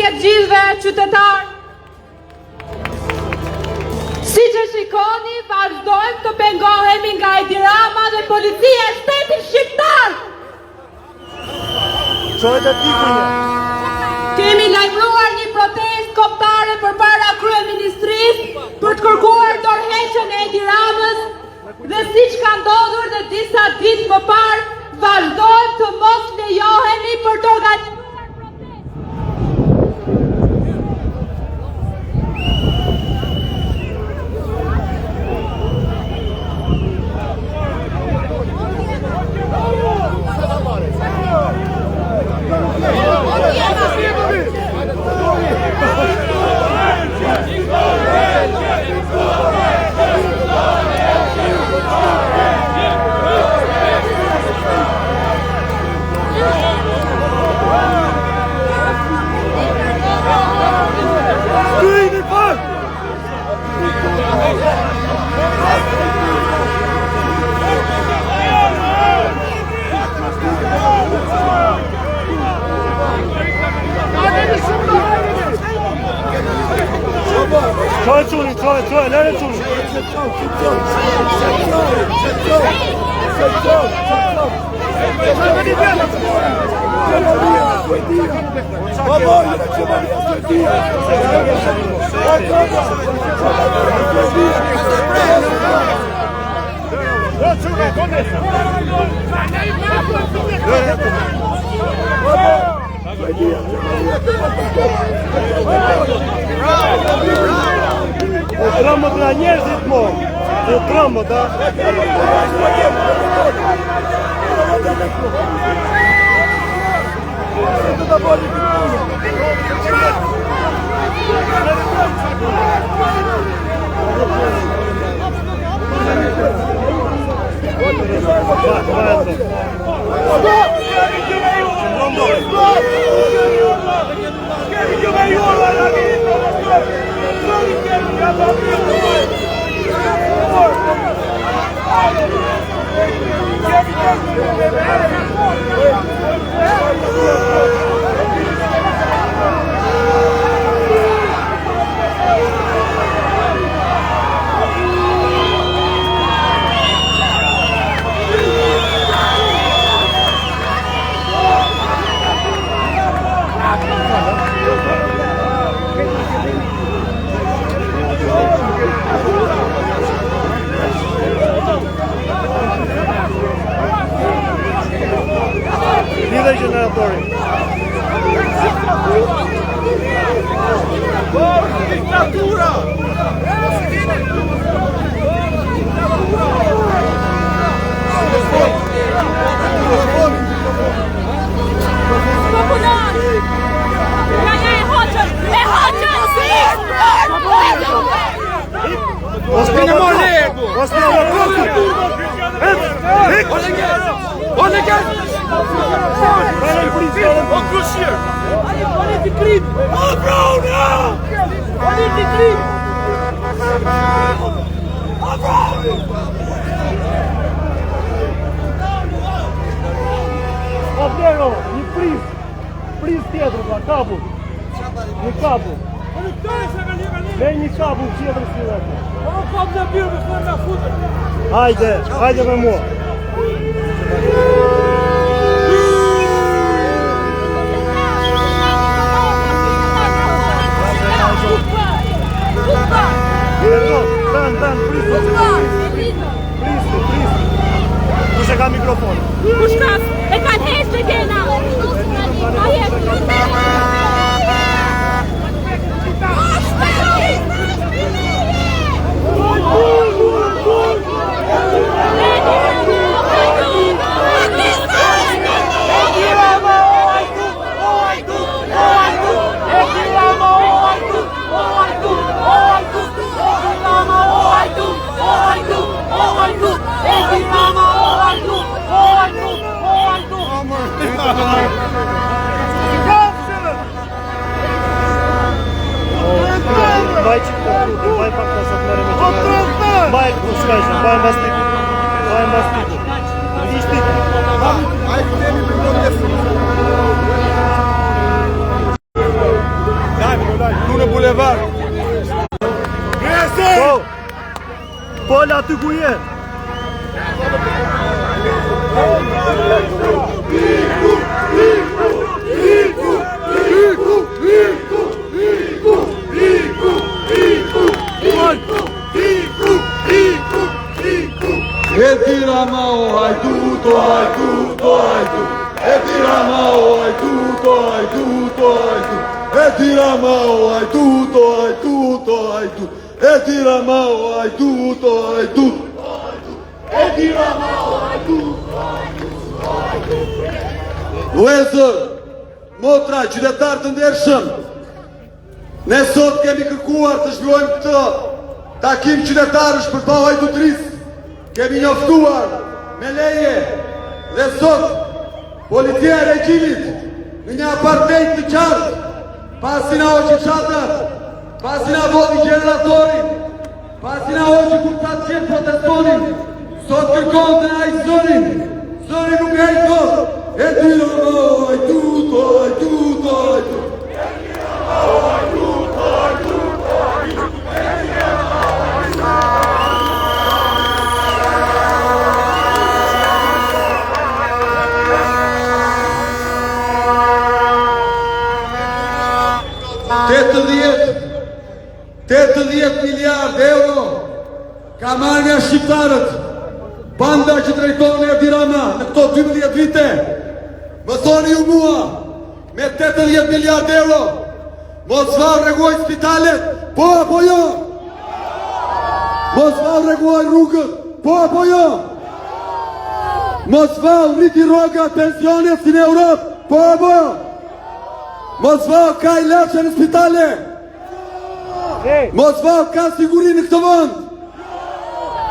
të gjithëve qytetarë. Si që shikoni, vazhdojmë të pengohemi nga Edi Rama dhe policia e shtetit shqiptar. Kemi lajmëruar një protestë kombëtare përpara kryeministrisë për të kërkuar dorëheqjen e Edi Ramës dhe siç ka ndodhur dhe disa ditë më parë, vazhdojmë të mos lejohemi për të organizuar Çoj, lere çoj. Trămă de la njerëzit mo. Trămă, da? Dittatura! Avlero, një pris tjetër, pra, kapu. Një kapu. Me një kapu tjetër si vetë. Hajde me mua. Kush e ka mikrofonin? Kush ka? E ka heqë të gjena. Vai pak sa të merrem me dale aty ku je. E tiramao, hajduto, hajduto, hajduto. E tiramao, hajduto, hajduto, hajduto. E tiramao, hajduto, hajduto, hajduto. E tiramao, hajduto, hajduto. E tiramao, hajduto, hajduto. Vëllezër, motra, qytetarë të ndershëm, ne sot kemi kërkuar të zhvillojmë këtë takim qytetarësh për pa hajdutrisë. Kemi njoftuar me leje dhe sot policia e regjimit në një apartament të qartë, pasi na hoqi çadrat, pasi na voti generatorin, pasi na hoqi kur ta qenë protestonin, sot kërkon të na zërin nuk e kot. E tiramao, hajduto, hajduto, hajduto. $80 miliardë euro ka marrë nga shqiptarët, banda që drejton Edi Rama në këto 12 vite. Më thoni ju mua, me 80 miliardë euro, mos vau rregulloj spitalet, po apo jo? Mos vau rregulloj rrugët, po apo jo? Mos vau rriti rrogat pensionet si në Europë, po apo jo? Mos vau ka ilaçe në spitale. Mos vau ka siguri në këtë vend.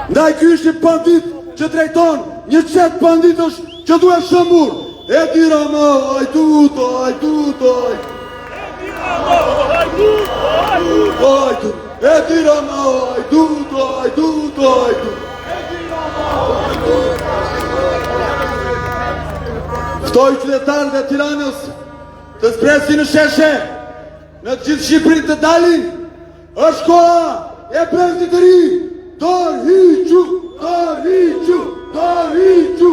Ndaj ky është një bandit që drejton një qet banditësh që duhet shëmbur. E tiramao, hajduto, hajduto, hajduto. E tiramao, hajduto, hajduto, hajduto. Ftoj qytetarët e Tiranës të zpresin në sheshe, në gjithë Shqipërinë të dalin. Është koha e brendit të ri. Dorhiqu, dorhiqu, dorhiqu.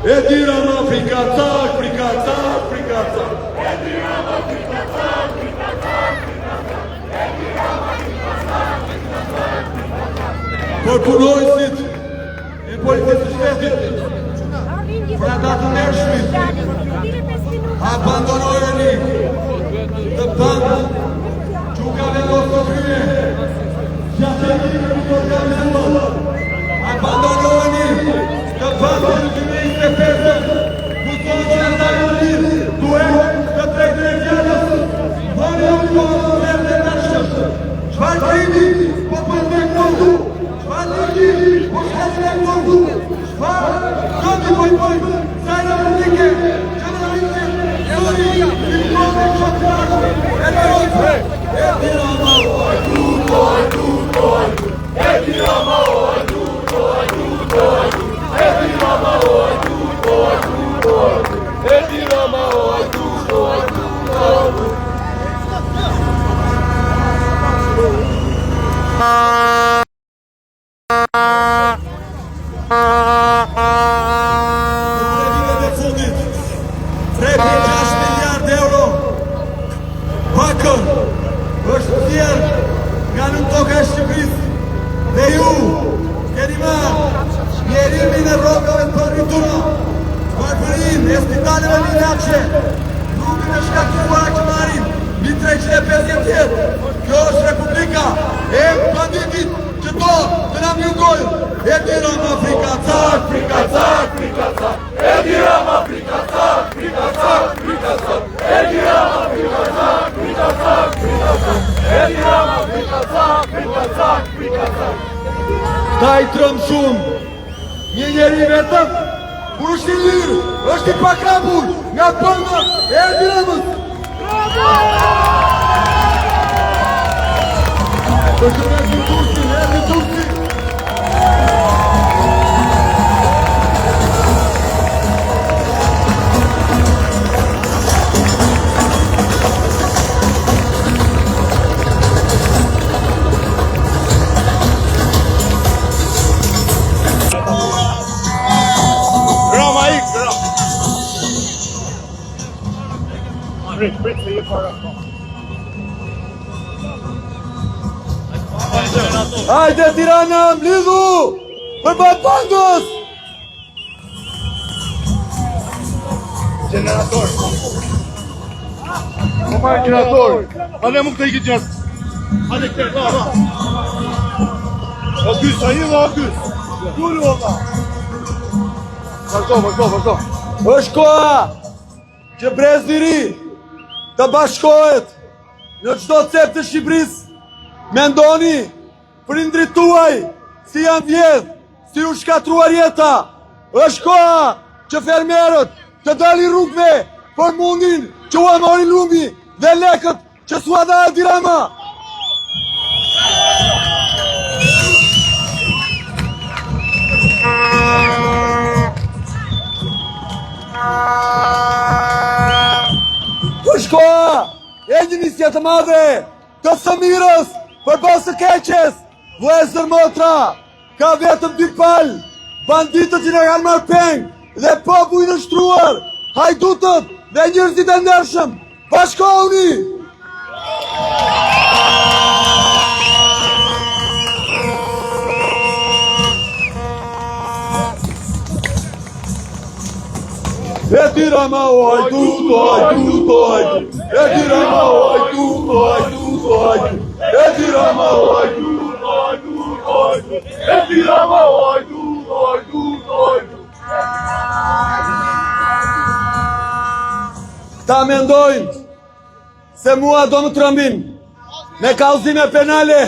E dirama frikacak, frikacak, frikacak. E dirama frikacak, frikacak, frikacak. E dirama frikacak, frikacak, frikacak. Por punojësit e policisë së shtetit, për ata të ndershmit, abandonojeni të bandë gjukave Kosovëje, gjatërimit në organizmë, abandonojeni të bandë në 2025, ku sonë që në tajunit, duhet të drejtë e fjallës, vëni u kohë të nërshëm, qëfar krimi, po përme këndu, qëfar ligji, po shkesme këndu, qëfar këndi pojpojnë, sajnë politike, qëndërëvitit, suri, filmove, qëtërë, e nërojtë, e tiramao, hajduto, hajduto, hajduto, e tiramao, hajduto, hajduto, hajduto, e tiramao, hajduto, hajduto, hajduto, e tiramao, hajduto, hajduto, hajduto. Është tjerë nga në toka e Shqipërisë dhe ju keni marrë mjerimin e rrogave të rrituna, varfërinë e spitaleve në ilaçe, rrugën e shkaktuara që marrin mbi 350 vjet. Kjo është Republika e banditit që do të na mjungojnë. E dirama frikacak, frikacak, frikacak. E dirama frikacak, frikacak, frikacak. E dirama frikacak, frikacak, frikacak. E dirama frikacak, frikacak, frikacak. Ta i trëm shumë, një njeri vetëm, kur është i lirë, është i pakrapur nga bënda e Diramës. Është në Turqi, në Turqi. Hajde Tirana, mblidhu! Për bandës! Generator. Po marrë generator. Hajde më këtë i këtë gjatë. Hajde këtë, la. O kys, a i la kys. Gullu o la. Vazhdo. është koha që Brezi i ri të bashkohet në çdo cep të Shqipërisë. Mendoni prindrit tuaj si janë vjedh, si u shkatruar jeta. Është koha që fermerët të dalin rrugëve për mundin që u amori lumi dhe lekët që s'ua dha Edi Rama. Është koha e një nisje të madhe të Sëmirës për basë të keqes. Vlezër motra, ka vetëm dy palë, banditët që në kanë marrë peng dhe popull i nështruar, hajdutët dhe njerëzit e ndershëm, bashkohuni! Edi Rama o hajdut, o hajdut, o hajdut. Edi Rama o hajdut, o hajdut, o hajdut. Edi Rama o hajdut, o hajdut, o hajdut. Edi Rama o hajdut, o hajdut, o hajdut. Ta mendojnë se mua do më trëmbin me kallëzime penale,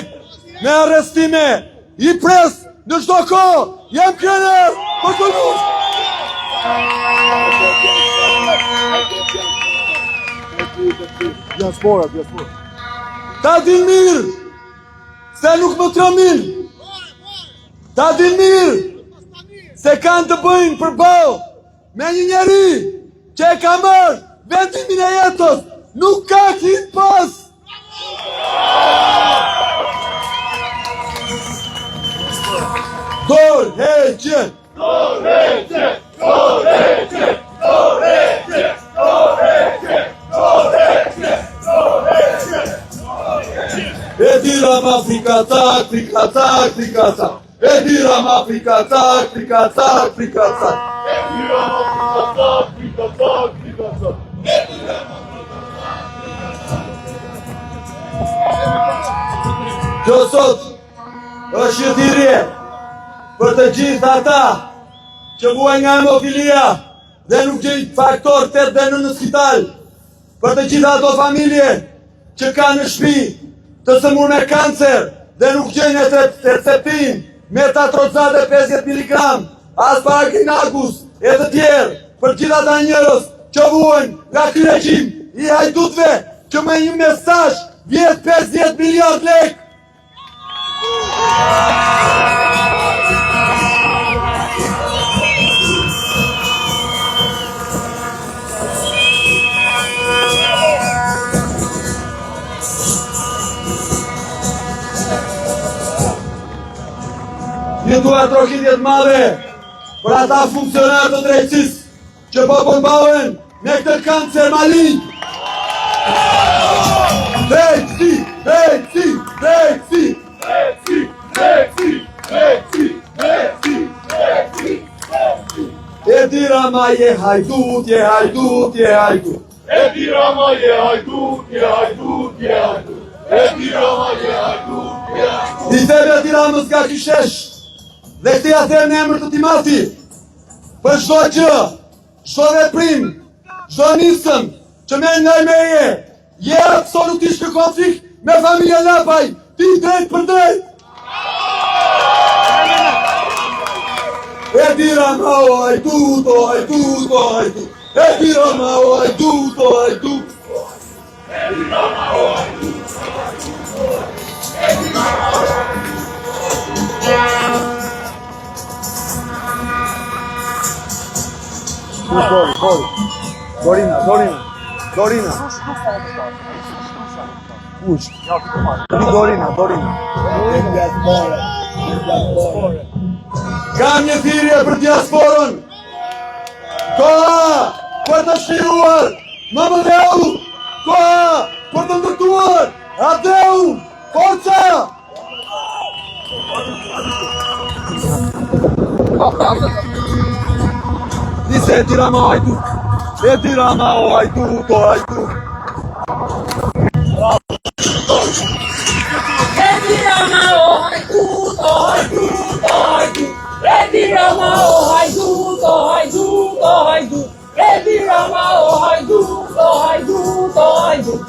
me arrestime, i pres në çdo kohë, jam krener për të luft. Diaspora. Ta din mirë se nuk më trëmbin. Ta din mirë se kanë të bëjnë përballë me një njeri që e ka marrë vendimin e jetës, nuk ka hit pas. Dorë heqje! Edi Rama frikatak. Edi Rama frikatak. Kjo sot është shëtirje për të gjithë ata që vuajnë nga hemofilia dhe nuk gjejnë faktor 8 në spital, për të gjithë ato familje që kanë në shtëpi të sëmur me kancer dhe nuk gjejnë receptin metatrozate 50 mg, asparaginacus e të tjerë, për gjithë ata njerëz që vuajnë nga ky regjim i hajdutëve që me një mesazh vjet 50 miliard lekë. Një duhet trokitjet madhe për ata funksionarë të drejtësisë që po përmbahen me këtë kancer malign. Drejtësi! Edi Rama je hajdut. Edi Rama je hajdut. Edi Rama je hajdut. I theve Edi Ramës nga ky shesh dhe këti ja them në emër të Timati për çdo gjë, çdo veprim, çdo nisëm që merr nga meje, je absolutisht në konflikt me familjen Lapaj, ti drejt për drejt. Edi Rama o hajdut. Edi Rama o hajdut. Dorina. Kush? Dorina. Kam një thirrje për diasporën. Koha për të shqiruar më mëdheu. Koha për të ndërtuar. Adeu, forca! Dice Edi Rama o Hajduk. Edi Rama o Hajduk, o Hajduk. Edi Rama o Hajduk, o Hajduk, o Hajduk. Edi Rama o Hajduk, o Hajduk, o Hajduk. Edi Rama o Hajduk, o Hajduk, o Hajduk.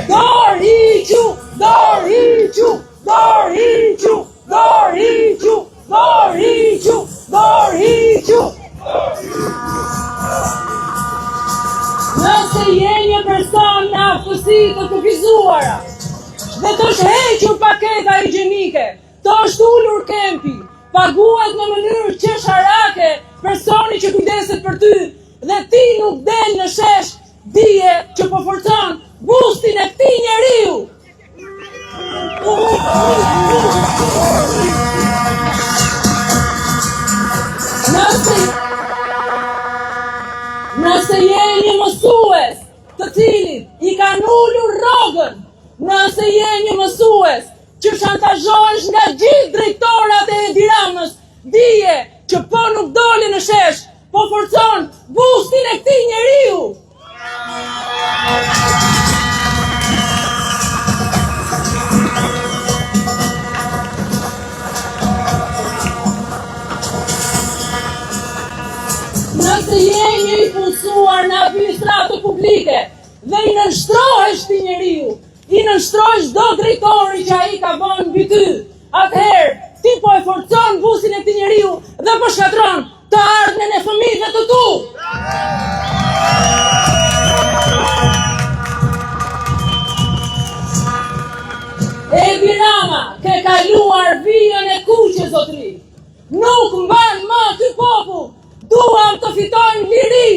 Dorhiqu, Dorhiqu, Dorhiqu, Dorhiqu, Dorhiqu, Dorhiqu. Nëse je një person në aftësi të kufizuara dhe të shhequr paketa higjienike, të është ullur kempi, paguhet në mënyrë qesharake personi që kujdeset për ty dhe ti nuk del në shesh, dije që po forcon bustin e këtij njeriu. Nëse je një mësues të cilit i kanë ullur rrogën, nëse je një mësues që shantazhohesh nga gjithë drejtorat e Edi Ramës, dije që po nuk doli në shesh, po forcon bustin e këtij njeriu. Nëse je një i punësuar në administratë publike dhe i nënshtrohesh ti njeriu, i nënshtrohesh do drejtori që ai ka vënë mbi ty, atëherë ti po e forcon busin e këtij njeriu dhe po shkatron të ardhmen e fëmijëve të tu. Edi Rama ke kaluar vijën e kuqe, zotri. Nuk mban më ky popull. Duam të fitojmë liri,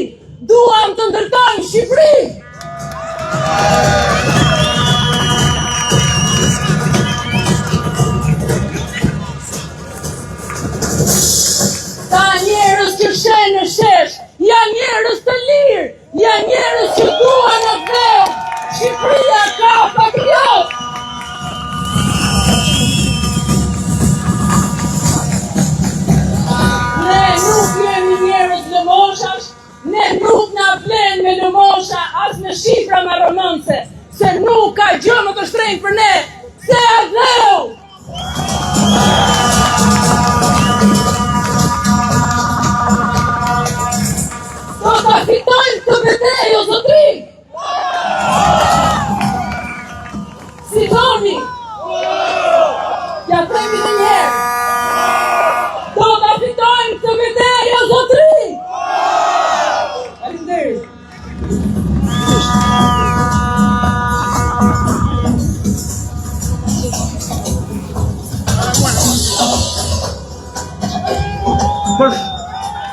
duam të ndërtojmë Shqipërinë. Ka njerëz që shenë në shesh, janë njerëz të lirë, janë njerëz që duan në dheu. Shqipëria ka patriot. Ne nuk jemi njerëz lëmoshash, ne nuk na vlen me lëmosha as me shifra marrononse, se nuk ka gjë më të shtrenjtë për ne se dheu. Do ta fitojmë këtë betejë, o zotri. Si thoni? Ja themi edhe një herë. Do ta fitojmë këtë betejë, o zotri. Faleminderit.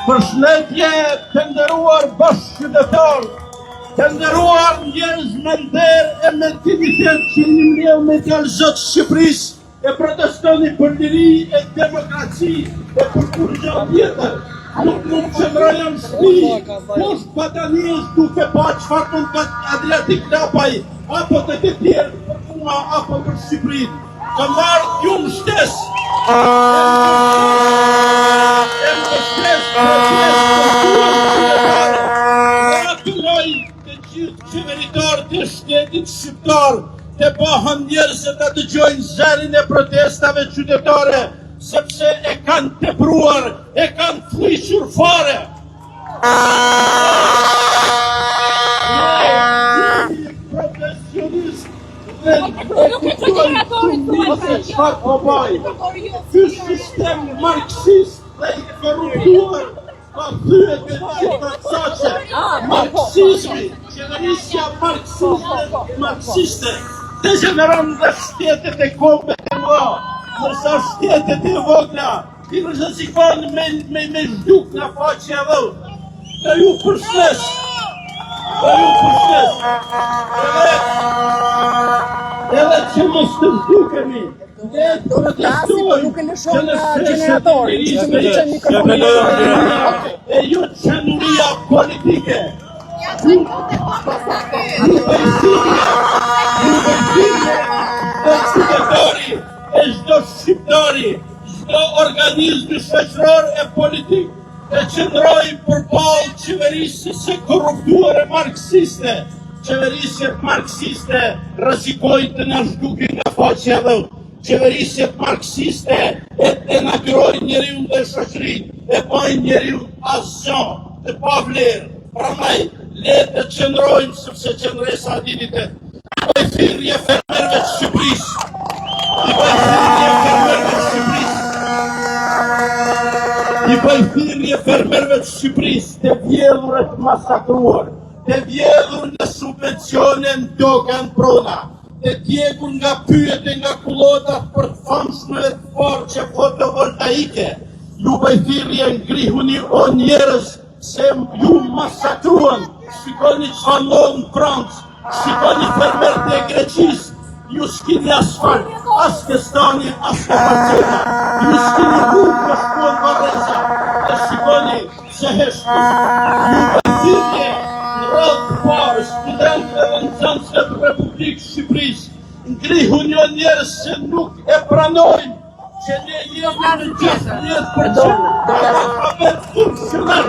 Përshëndetje të nderuar bashkëqytetar, të nderuar njerëz me nder e me dignitet që një mleu me djalë Zot Shqipërisë e protestoni për liri e demokraci e për kur gjë tjetër. Nuk mund të qëndrojmë në shtëpi, poshtë batanijës duke pa çfarë mund të Adriatik Lapaj, apo të të tjerë për mua apo për Shqipërinë. Të marrë ju më shtes. Qeveritarë të shtetit shqiptar të bëhen njerëzit të dëgjojnë zërin e protestave qytetare, sepse e kanë tepruar, e kanë flisur fare. Ne profesionist dhe e kuptojnë të çfarë po bëjnë. Ky sistem marksist dhe i korruptuar ka thyet e gjitha saqe. Marksizmi, qeverisja marksiste, degeneron dhe shtetet e kombet e mëdha, ndërsa shtetet e vogla i rrezikon me zhduk në faqe e dhëu. Dhe ju përshles. Edhe që mos të zdukemi. Ne protestojmë që në shteshet e ju qenuria politike. Ju e qytetari, e çdo shqiptari, çdo organizmi shoqëror e politik të qëndrojë përballë qeverisë së korruptuar e marksiste. Qeverisjet marksiste rrezikojnë të na zhdukin nga faqja e dhëut. Qeverisjet marksiste e denaturojnë njeriu dhe shoqërinë, e bajnë njeriu asgjë të pavlerë. Prandaj le të qëndrojmë sepse qëndresa e dinjitet. Bëj thirrje fermerëve të Shqipërisë. I bëj thirrje fermerëve të Shqipërisë të vjedhur të masakruar, të vjedhur nga subvencione në toka në prona, të djegur nga pyjet e nga kullotat për të famshme dhe të forqe fotovoltaike. Ju bëj thirrje ngrihuni o njerëz se ju masakruan. Shikoni çfarë ndodh në Francë, shikoni fermerët e Greqisë. Ju s'kini asfalt, as Kestani, as Kepaceta. Ju s'kini hukë në shkuën Vareza. E shikoni se heshtu. Ju bëjtitje në rrëdhë parë, studentëve dhe nxënësve të Republikë Shqipërisë. Ngrihu një njerëz se nuk e pranojnë që ne jemi në 60% analfabet funksionar.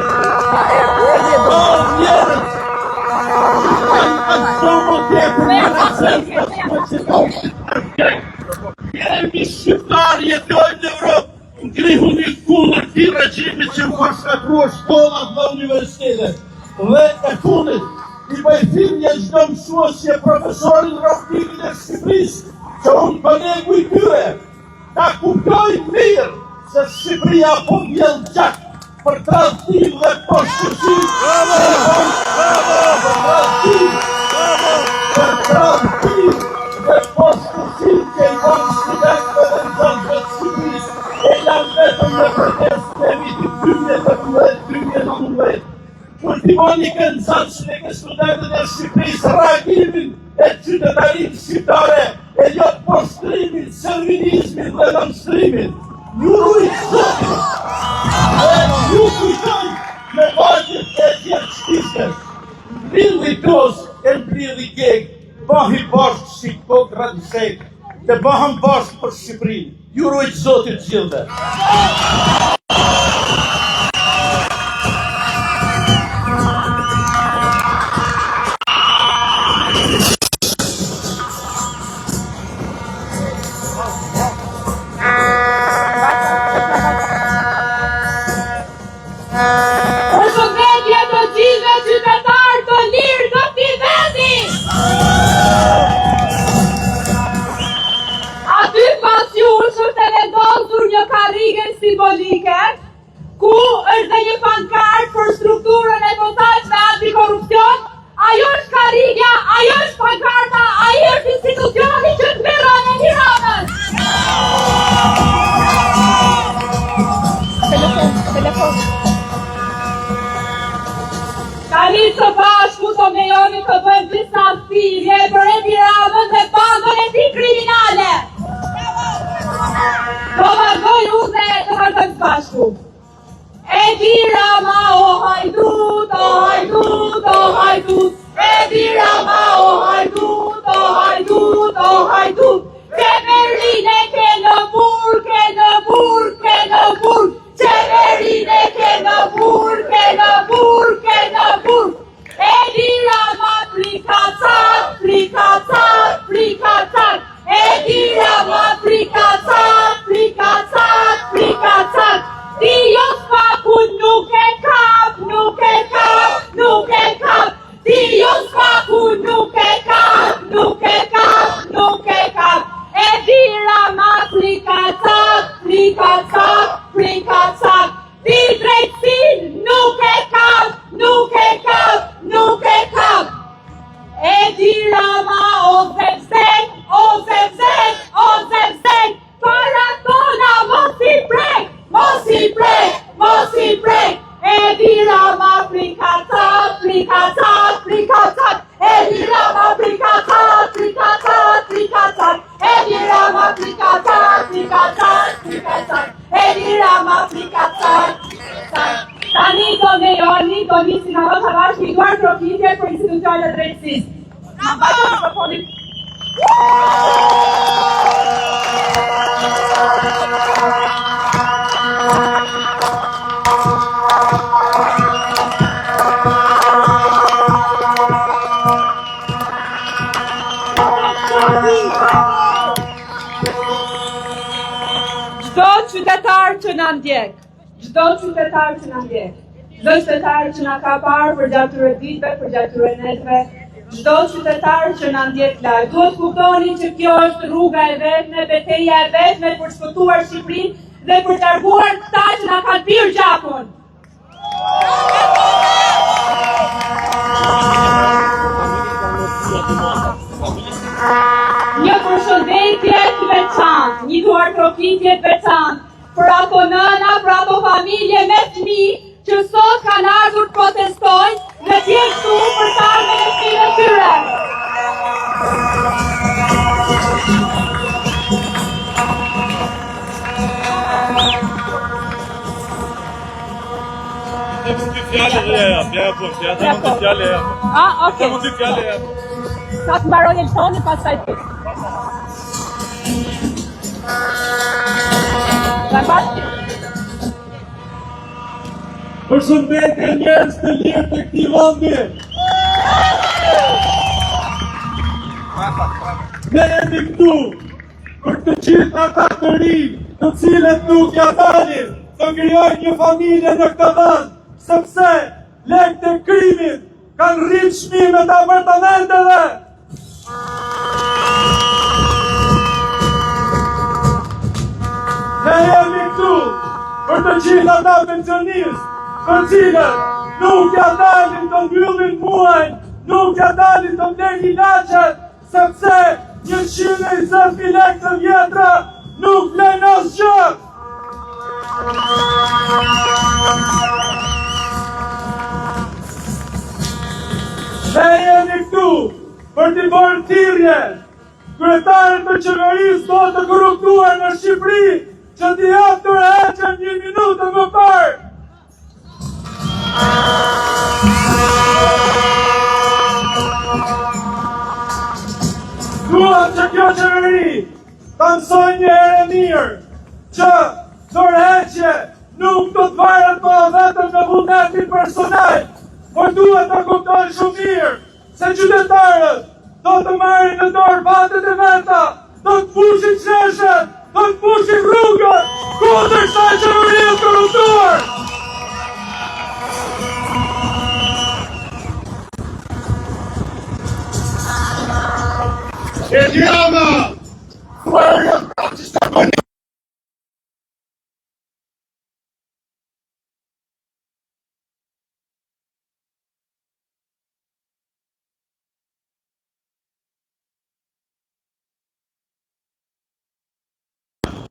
Njerëz Jemi shqiptar, jetojmë në Europë, ngrihuni kundër këtij regjimi që u ka shkatruar shkollat dhe universitetet. Dhe e fundit, i bëj thirrje çdo mësuesi e profesorit rrugtimin e Shqipërisë, që unë kolegu i tyre ta kuptojnë mirë se Shqipëria po vjell gjak për tradhtim dhe poshtërsi. Për tradhtim dhe poshtërsi që i vonë studentëve dhe nxënësve të Shqipërisë e janë vetëm në protestë e vitit 2018-2019. Kultivoni këndësatësin e studentët e Shqipërisë reagimin e qytetarisë shqiptare e jo poshtrimin, servinizmin dhe nënshtrimin. Ju rujtë zotit dhe ju kujtoj me vajtët e tjerçkistës. Mblidhi Kos e mblidhi Geg, bahi bashkë si kokë radisek, të bahëm bashkë për Shqipërinë. Ju rujtë zotit gjithë. Përshëndetje të gjithëve qytetarë të lirë të këtij vendi. Aty pas jush është e vendosur një karrige simbolike, ku është dhe një pankartë për strukturën e posaçme antikorrupsion. Ajo është karrigja, ajo është pankarta, ai është institucioni që të merron në Tiranën. Telefon. Tani së bashku të mejoni të bëjmë disa thirrje për Edi Ramën dhe bandën e tij kriminale. Do vazhdoj unë dhe të vazhdojmë së bashku. Edi Rama o hajdut, o hajdut, o hajdut. Edi Rama o hajdut, o hajdut, o hajdut. Qeverine ke në burg, ke në burg, ke në burg. Qeverine ke në burg, ke në burg, ke në burg. Edi Rama prikacat, prikacat, prikacat. Edi Rama prikacat, prikacat, prikacat. Ti jo spakun nuk e kap, nuk e kap, nuk e kap. Ti jo spakun nuk e kap, nuk e kap, nuk e kap. Edi Rama prikacat, prikacat, prikacat. Ti drejtësin nuk e kap, nuk e kap, nuk e kap. Edi Rama o zemzek, o zemzek, o zemzek. Para tona mos i prek, mos i prek, mos i prek. Edi Rama prikacat, prikacat, prikacat. Edi Rama prikacat, prikacat, prikacat. Edi Rama prikacat, prikacat, prikacat. Edi Rama prikacat, prikacat. Tani do mejoni, do nisi nga vëtë havash një duar profitje për institucionet drejtësisë. Na bajtë mikrofonin. Çdo qytetar që na ndjek, çdo qytetar që na ndjek, çdo qytetar që na ka parë për gjatë këtyre ditëve, për gjatë këtyre netëve, çdo qytetar që na ndjek live, duhet kuptoni që kjo është rruga e vetme, betejë e vetme për të shpëtuar Shqipërinë dhe për të larguar këta që na kanë pirë gjakun. Një përshëndetje të veçantë, një duartrokitje të veçantë për ato nëna, për ato familje me fëmijë që sot kanë ardhur të protestojnë dhe të jenë këtu për të ardhmen e fëmijëve tyre. Okay. Sa të mbaroj Eltoni, pastaj ti. Përshëndetje njerëz të lirë të këtij vendi. Ne jemi këtu për të gjithë ata të rinj, të cilët nuk ja dalin të krijojnë një familje në këtë vend, sepse lekët e krimit kanë rritë çmimet e apartamenteve. Ne jemi këtu për të gjithë ata pensionistë, të cilët nuk ja dalin të mbyllin muajin, nuk ja dalin të blejnë ilaçet, sepse 120.000 lekë të vjetra nuk vlen asgjë. Ne jemi këtu për t'i bërë thirrje kryetarët të qeverisë do të korruptuar në Shqipëri që t'i japë tërheqjen 1 minutë më parë. Duam që kjo qeveri ta mësojë një herë mirë që tërheqje nuk do të varet vetëm në vullnetin personal, por duhet ta kuptojnë shumë mirë se qytetarët do të marrin në dorë vatet e veta, do të pushin qeshet, do të pushin rrugët kundër kësaj qeverie të korruptuar. Edi Rama!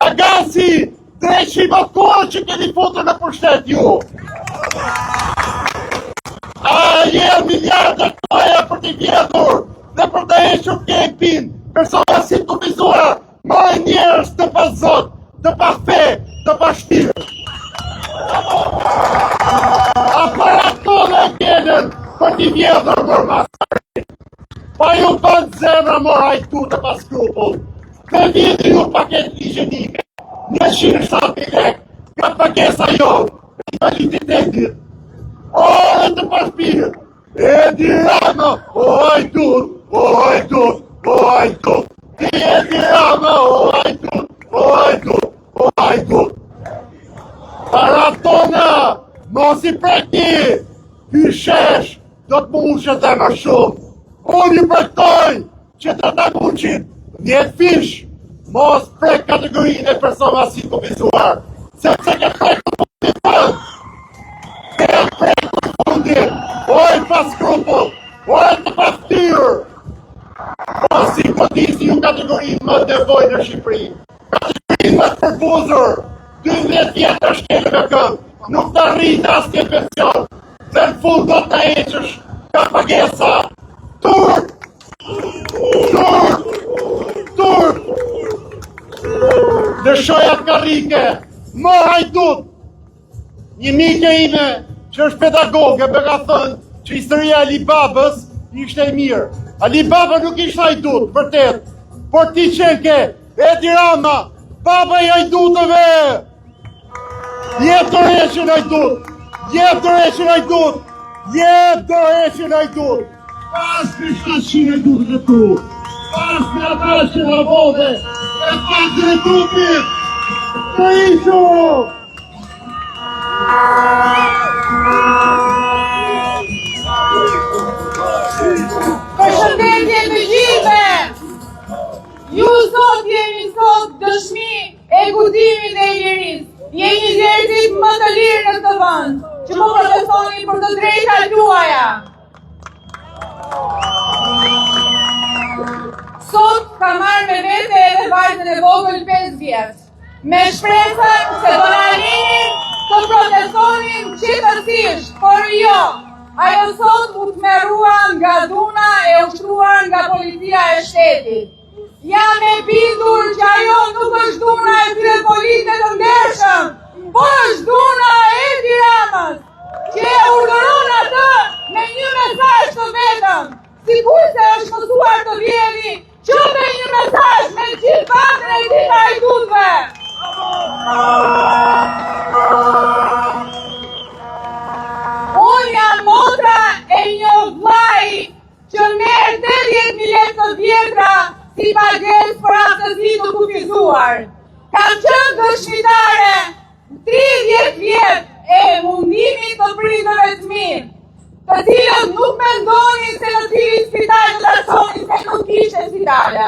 Agasi, 300 kohë që keni fotur në pushtet ju. A je miliarda koha për t'i vjetur dhe për të hequr kepin, persona sintomizuar, marrë njerëz të pa Zot, të pa fe, të pa shtirë. Aparatone e kenen për t'i vjetur për masarit. Pa ju bënd zemra moraj tu të pa skrupull. Me vjeti ju paket higjienike, 107.000 lekë, nga pagesa jonë, e validitetit. Ore të pashpirë, Edi Rama, o hajdut, o hajdut, o hajdut. Ti Edi Rama, o hajdut, o hajdut, o hajdut. Paratona, mos i prekni, ky shesh do të mushet dhe më shumë. Unë i prektoj që të ta muqin 10 fish, mos prek kategorinë e persona sintomizuar, sepse ke prek të fundit, oj pas skrupull, oj të paftyrë, mos i kodisi ju kategorinë më nevojë në Shqipëri, kategorinë më të përbuzur, 12 vjetë shkele me kënd, nuk të rritë asnjë pension, dhe në fund do të heqësh ka pagesa, turp, dhe shojat karrike, më hajdut. Një mike ime që është pedagoge më ka thënë që historia Alibabës ishte e mirë. Alibaba nuk ishte hajdut, vërtet, por ti qenke, Edi Rama, baba i hajdutëve. Jep dorëheqjen hajdut, jep dorëheqjen hajdut, jep dorëheqjen hajdut. Pas për 700 hajdutët e tu. Pas për ata që në vode, e pas drejtupit, Të ishu! Përshëndetje të gjithëve! Ju sot jeni sot dëshmi e guximit e lirisë. Jeni njerëzit më të lirë në këtë vend, që po protestoni për të drejtat tuaja. Sot ka marrë me vete edhe vajzën e vogël 5 vjeç, me shpresën se do na linin të protestonin qetësisht, por jo. Ajo sot u tmerruan nga dhuna e ushtruar nga policia e shtetit. Jam e bindur që ajo nuk është dhuna e këtyre politë të ndershëm, por është dhuna e Edi Ramës, që e urdhëron atë me një mesazh të vetëm, sikurse është mësuar të vjeri, qote një mesazh me gjithë bandën e tij të hajdutëve. Unë jam motra e një vllai që merr 80.000 lekë të vjetra si pagesë për aftësi të kufizuar. Kam qenë dëshmitare 30 vjet e mundimit të prindërve të mi, të cilët nuk mendonin se në cili spital të tasonin se nuk ishte spitale,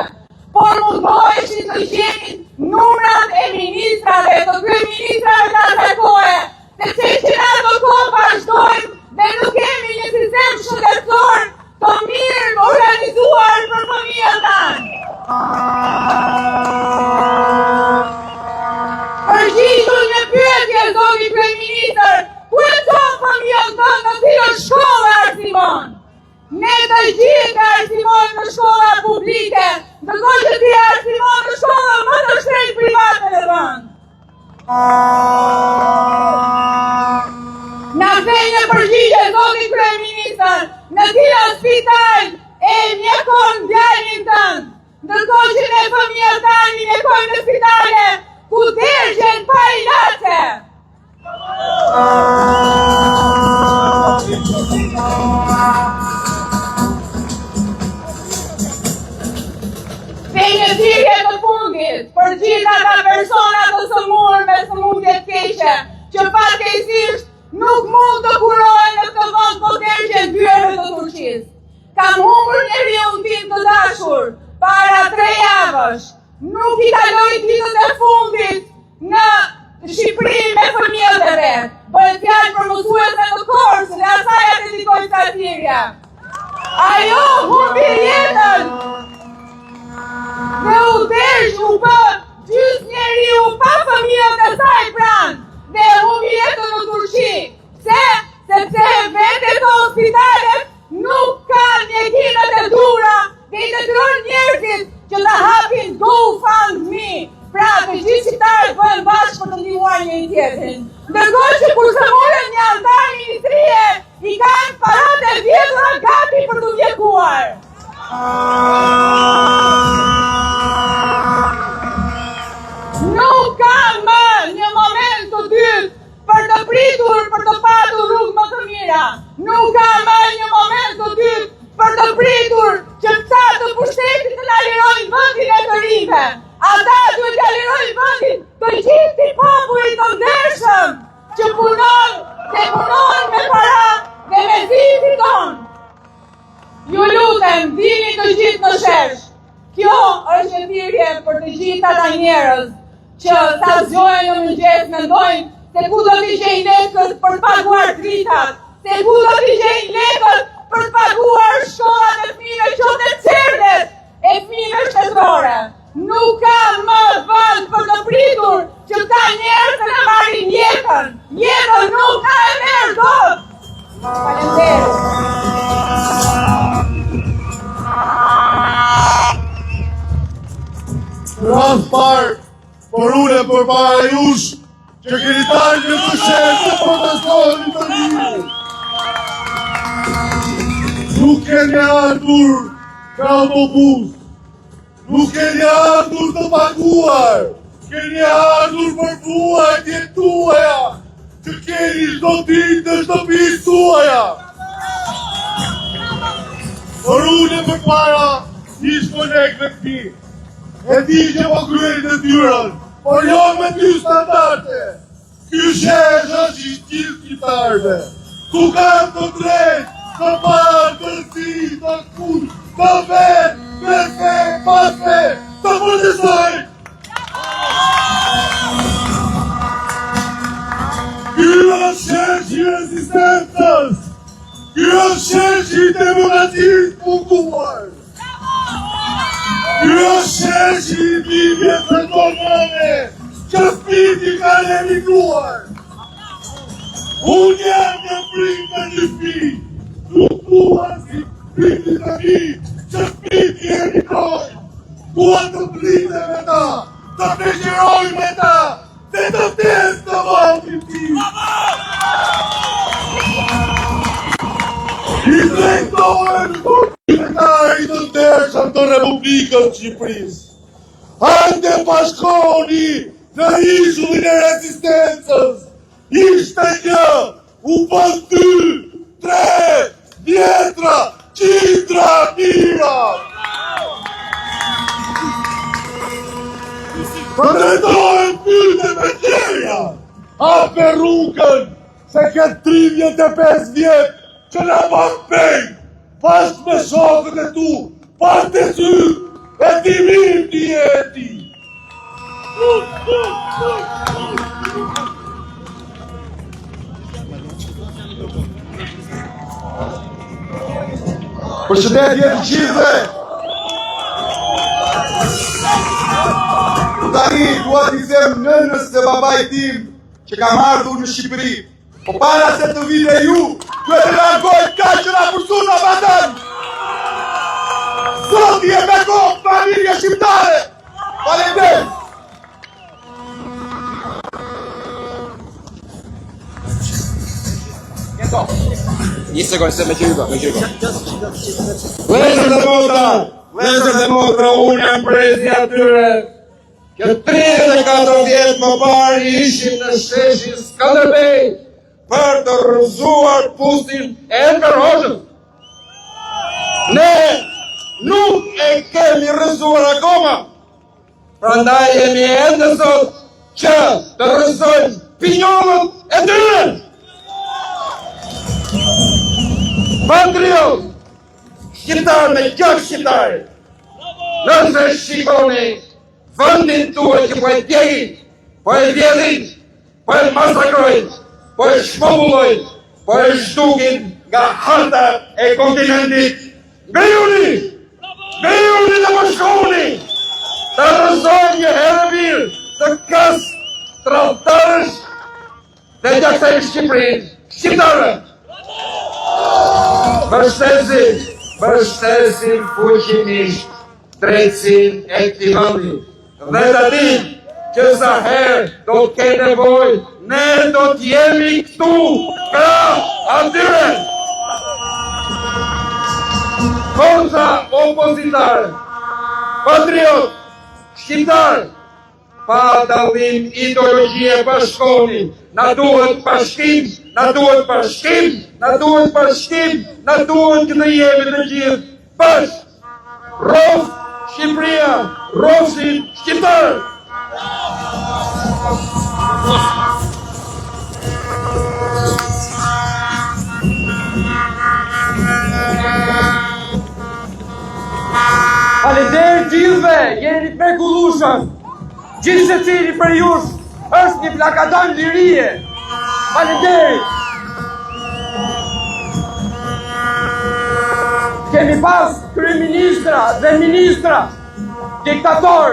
por mundoheshin të gjenin numrat e ministrave, të kryeministrave të asaj kohe, sepse që në ato kohë vazhdojmë dhe nuk kemi një sistem shëndetësor të mirë organizuar për fëmijët tanë. Përgjigju një pyetje, zoti kryeministër, ku e çon fëmijën tënd në cilën shkolla arsimon? Ne të gjithë arsimojmë në shkolla publike, ndërkohë që ti arsimon në shkolla më të shtrenjtë private në vend. Na vjen një përgjigje, zoti kryeministër, në cilën spital e mjekon djalin tënd, ndërkohë që ne fëmijët tanë i mjekojmë në spitale ku dërgjen pa ilaçe. Dhe një thirrje të fundit për gjithë ata persona të sëmurë me sëmundje të keqe, që fatkeqësisht nuk mund të kurohen në këtë vend po dërgjen dyerve të Turqisë. Kam humbur njeriun tim të dashur para 3 javësh. Nuk i kaloj ditët e fundit në Shqipëri me fëmijët e vet. Bëhet fjalë për mësuese në Korçë dhe asaj e dedikoj kësaj thirrje. Ajo humbi jetën dhe u dërgj u bë gjys njeriu pa fëmijët e saj pranë dhe humbi jetën në Turqi. Sepse vete të spitalet nuk kanë mjekimet e dura dhe i detyron njerëzit që të hapin GoFundMe, pra të gjithë shqiptarët bëhen bashkë për të ndihmuar njëri tjetrin. Ndërkohë që kur sëmurën një antar ministrie, i kanë paratë e vjetura gati për të mjekuar. Nuk ka më një moment të dytë për të pritur, për të patur rrugë më të mira. Nuk ka më një moment të dytë për të pritur që këta të pushtetit të na lirojnë vendin e të rinjve. Ata duhet t'ja lirojnë vendin të gjithë popullit të ndershëm që punon me para dhe me zitin ton. Ju lutem, vini të gjithë në shesh. Kjo është një thirrje për të gjithë ata njerëz që sa zgjohen në mëngjes mendojnë se ku do t'i gjejnë lekët për të paguar dritat, se ku do t'i gjejnë lekët për të paguar shkollat e fëmijëve qote cerdet e fëmijëve shtetërore. Nuk ka më vend për të pritur që këta njerëz të na marrin jetën. Jetën nuk na e merr dot. Faleminderit. Ras parë, por unë për para jush, që keni talë në të shenë të protestoni të mirë. Nuk keni ardhur ka autobus, nuk keni ardhur të paguar, keni ardhur për vuajtje tuaja, që keni çdo ditë në shtëpitë tuaja. Por unë për para ish kolegëve të mi, e di që po kryeni të tyrën, por jo me ty standarte. Ky shesh është i gjithë shqiptarëve. Tu kanë të drejtë, të parë, të zi, të kuj, të vetë, me fe, pas fe, të protestojnë. Ky është shesh i rezistencës. Ky është shesh i demokracisë puntuar. Ky është shesh i bibje të donane, që spiti ka emigruar. Unë jam një prind në një fi, struktuar si prindi të mi, që spiti emigroj. Dua të blinde me ta, të preqeroj me ta, dhe të vdes të votin ti. I drejtohen kërkimtarit të ndershëm të Republikës Shqipërisë. Hajde bashkoni në ishullin e rezistencës. Ishte një, u bën 2, 3, vjetra, qindra mira. Të drejtohen pyte me qeja. Hape rrugën, se këtë 35 vjetë që në pak pejt, pas me shokët e tu, pas të sy, e timim t'i jeti. Përshëndetje të gjithëve. Tani dua t'i them nënës dhe babait tim që kam ardhur në Shqipëri. Po para se të vite ju, duhet të largohet kaq që na forcon në vatan. Zoti e me kohë familje shqiptare. Faleminderit. Një sekundë se me qyba. Vlezër dhe motra, unë jam prezi atyre që 34 vjetë më parë ishim në sheshin Skanderbej për të rrëzuar pustin e Enver Hoxhës. Ne nuk e kemi rrëzuar akoma, prandaj jemi ende sot që të rrëzojmë pinjollët e tyre. Patriot, shqiptar me gjak shqiptare, nëse shikoni vëndin tuaj që po e djegin, po e vjedhin, po e masakrojnë, po e shpobullojnë, po e shtukin nga harta e kontinentit, ngrijuni dhe po shkoni, të rrëzojnë një herë mirë të kas tradhtarësh dhe gjaksaj Shqipërinë, shqiptarëve. Bërështesim fuqimisht drejtësin e këtij vendi. Dhe të ditë që sa herë do të ketë nevojë, ne do të jemi këtu krah atyre. Forca opozitare, patriot, shqiptar, pa dallim ideologjie bashkoni, na duhet bashkim, na duhet që të jemi të gjithë bashkë. Rrofë Shqipëria, rrofësin shqiptar. Faleminderit gjithëve, jeni të mrekullueshëm. Gjithë secili për jush është një plakadon lirie. Faleminderit. Kemi pas kryeministra dhe ministra, diktator,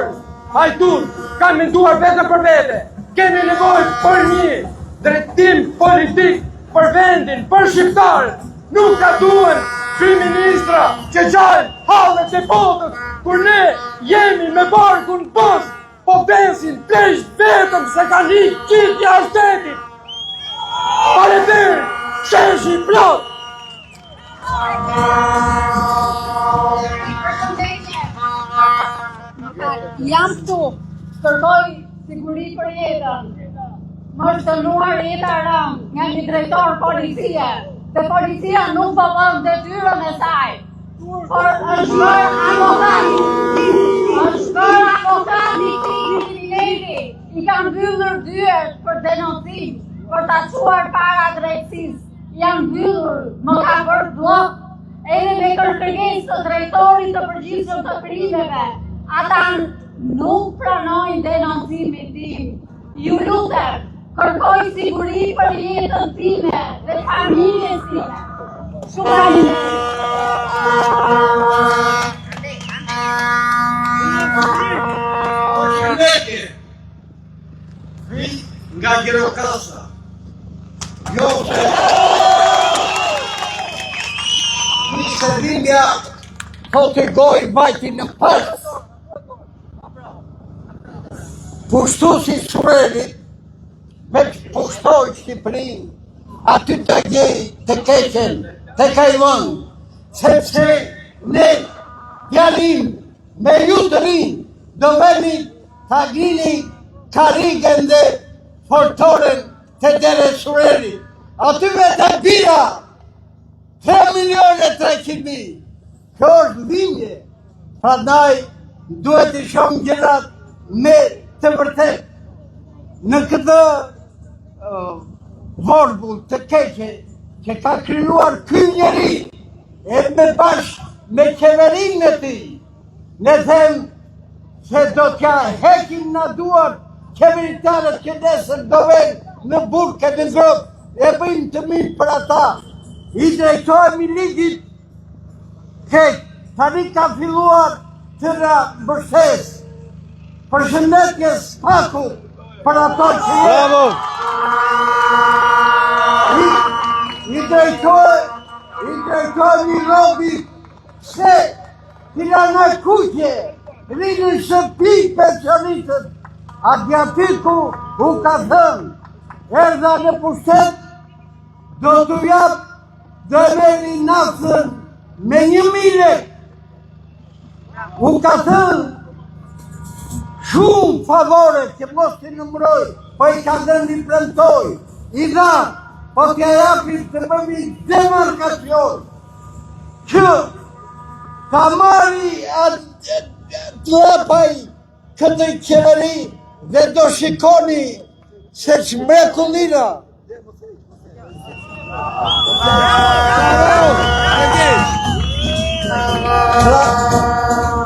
hajtun, kanë menduar vetëm për vete. Kemi nevojë për një drejtim politik për vendin, për shqiptarët. Nuk ka duen kryeministra që gjallë hallet e botës, kur ne jemi me barkun poshtë, po besin pleqt vetëm se ka një gjithja shtetit. Faleminderit, sheshi plot. Jam këtu, kërkoj siguri për jetën. Më është dënuar Jeta Ram nga një drejtor policie, dhe policia nuk po bën detyrën e saj. Por është bërë avokat i kriminali, i kanë mbyllur dyert për denoncim, për ta çuar para drejtësisë. Janë mbyllur, më ka bërë blok, edhe me kërkesë të drejtorit të përgjithshëm të primeve. Ata nuk pranojnë denoncimin tim. Ju lutem, kërkoj siguri për jetën time dhe familjes time. Shumë Përshëndetje, vi nga Gjirokastra. Jo se Shërbimja po të gojë vajti në përës. Pushtusi Surerit me pushtoj Shqipërinë, aty të gjej, të keqen, të kajvon, sepse ne djalim me ju të rinë, do veni të agjini karigën dhe fortoren të dere Surerit. Aty me të bira, 3.300.000. Kjo është bindje. Prandaj duhet të shohim gjërat me të vërtet. Në këtë vorbull të keqe që ka krijuar ky njeri, e me bashkë me qeverinë e tij, ne them se do t'ja heqim në duart qeveritarët që nesër do venë në burke në grop, e bëjmë të mirë për ata. I drejtojmë ligjit që tani ka filluar të na mbështes. Përshëndetje spaku për ato që Bravo! i drejtojmë i robit se Tirana Kuqe, rinë shtëpi pensionistët, aty aty ku u ka thënë, erdha në pushtet, do t'u jap dhe meri naftën me 1.000 lek. U ka thënë shumë favore që mos t'i numëroj, po i ka dhënë i premtoj, i dha, po t'ja japim të bëmi demarkacion, që ta marri të apaj këtë qeveri dhe do shikoni se ç'mrekullira.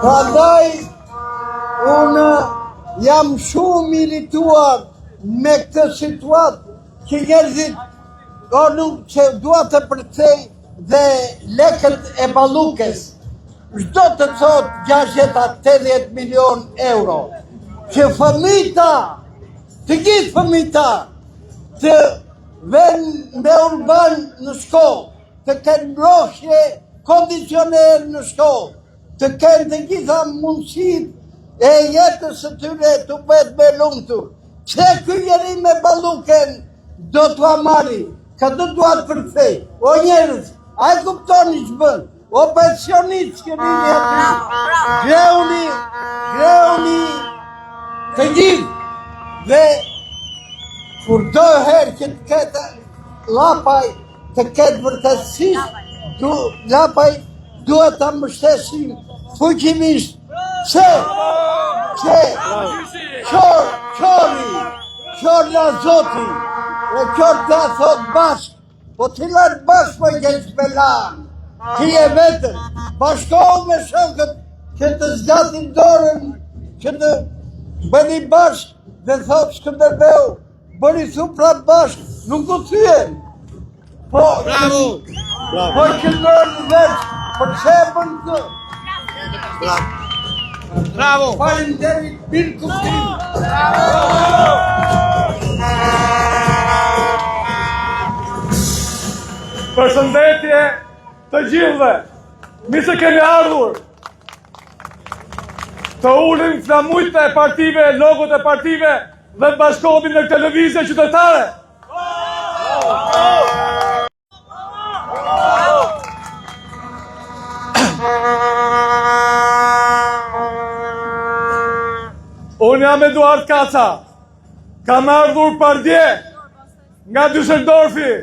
Prandaj unë jam shumë irrituar me këtë situatë që njerëzit nuk që dua të përcej dhe lekët e ballukës. Çdo të thot 680 milion euro që fëmijëta, të gjithë fëmijëta të venë me urban në shkollë, të kenë mbrojtje kondicioner në shkollë, të kenë të gjitha mundësitë e jetës së tyre të bëhet me lumtur. Pse ky njeri me balluken do t'ua marri? Këtë dua të përkthej. O njerëz, a e kuptoni ç'bën? O pensionistë që vini aty, greuni të gjithë dhe kur do herë që të ketë lapaj, të ketë vërtetësisht, lapaj duhet të mbështesim fuqimisht. Pse qori nga Zoti, e qori të thot bashkë, po të lartë bashkë po i gjenë shpelan. Ti e vetën, bashkohë me shokët që të zgatin dorën, që të bëni bashkë dhe thotë Skënderbeu, bëni thu prapë bashkë, nuk u thyen. Po që nërë veç, po që e bënë të. Bravo! Faleminderit, mirë kuptim. Përshëndetje të gjithëve, mi se kemi ardhur të ulim flamujt e partive, logot e partive dhe të bashkohemi në televizje qytetare. Unë jam Eduard Kaca, kam ardhur pardje nga Düsseldorfi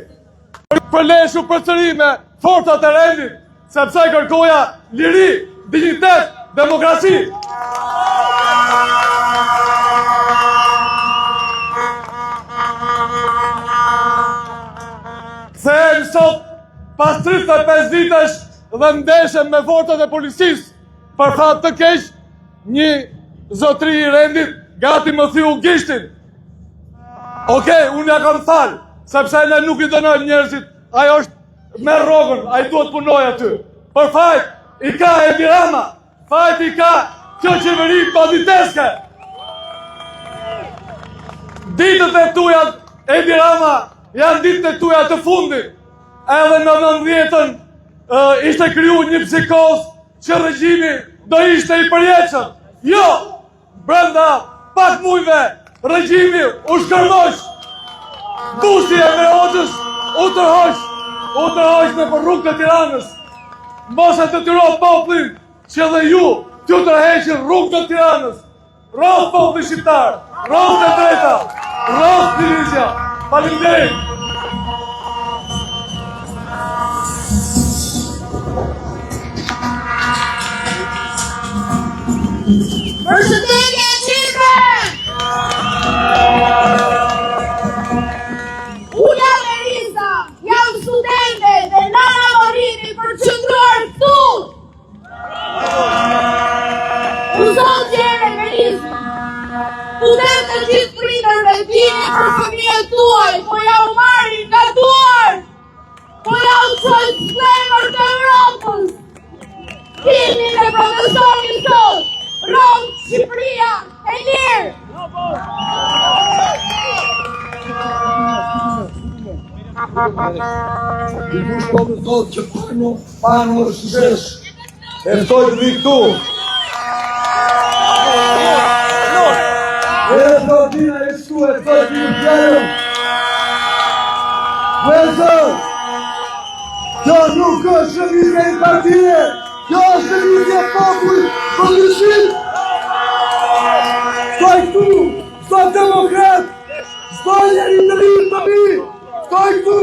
për leshu përsërime forcat e rendit, sepse kërkoja liri, dignitet, demokraci. pas 35 vitesh dhe ndeshem me forcat e policisë, për fat të keq, një zotri i rendit gati më thiu gishtin. Okej, unë ja kam falë, sepse ne nuk i dënojmë njerëzit, ajo është me rrogën, ai duhet punoj aty. Për fajt i ka Edi Rama, fajt i ka kjo qeveri banditeske. Ditët e tuja Edi Rama janë ditët e tuja të fundit. Edhe në 90-ën ishte kriju një psikoz që regjimi do ishte i përjetshëm. Jo, brenda pak mujve regjimi u shkërmoq. Busi e Meoxhës u tërhoq në për rrugë të Tiranës. Mos e detyro popullin që dhe ju t'ju tërheqin rrugë të Tiranës. Rrof populli shqiptar, rrof të drejta, rrof ligjja. Faleminderit. Përshëndetje shqiptar! Unë jam Elisa, jam studente dhe Nana Morini për të qëndruar këtu. U zot gjere Elisa, studente të gjithë pritërve dini për fëmijët tuaj, po ja u marrin nga duar, po ja u qojnë slemër të Europës. Dini dhe profesorin sot, Rome, Shqipëria e lirë! Dikush po të thotë që pano është shesh. E ftoj të vi këtu. E Zordina e shku e ftoj të një pjerën. Vezër, kjo nuk është lëvizje i partije, kjo është lëvizje popullit politik. Stoj këtu, stoj demokrat, stoj njeri të rinj të mi, stoj këtu,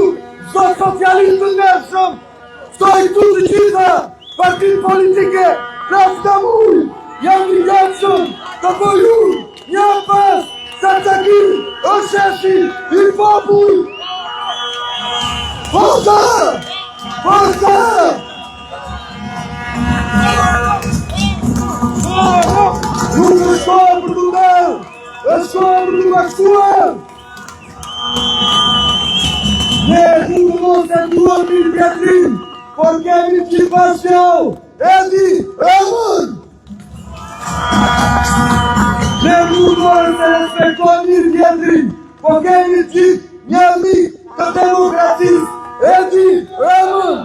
stoj socialist të ndershëm, stoj këtu të gjitha partit politike, rafta muj, jam një gatshëm të bëjur, një pas, sa të ki, është sheshi, i popull. Forza! Forza! Nuk është shkohë për të ndërë, është shkohë për të bashkuar. Ne nuk mos e duhet një pjetrin, por kemi që pasjau, Edi Ramën. Ne nuk mos e respektojmë një pjetrin, por kemi që një lik të demokracisë, Edi Ramën.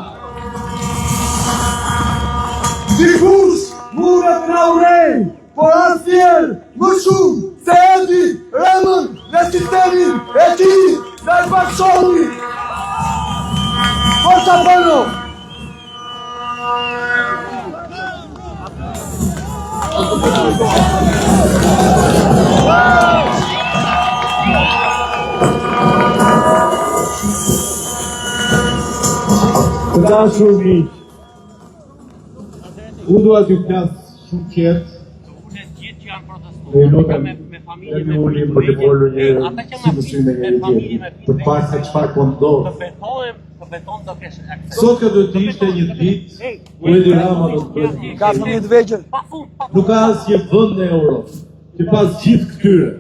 Dikush muret nga urej, por asnjëherë më shumë se Edi Ramën në sistemin e tij në bashkëpunimi. Forza Pano! Të dashur miq, unë dua t'ju flas shumë qetë. Dhe lutem, kemi ulim për të folur një si mësime një tjetër, për parë se çfarë po ndodh. Sot do të ishte një ditë ku Edi Rama do të bëjë. Nuk ka asnjë vend në Europë që pas gjithë këtyre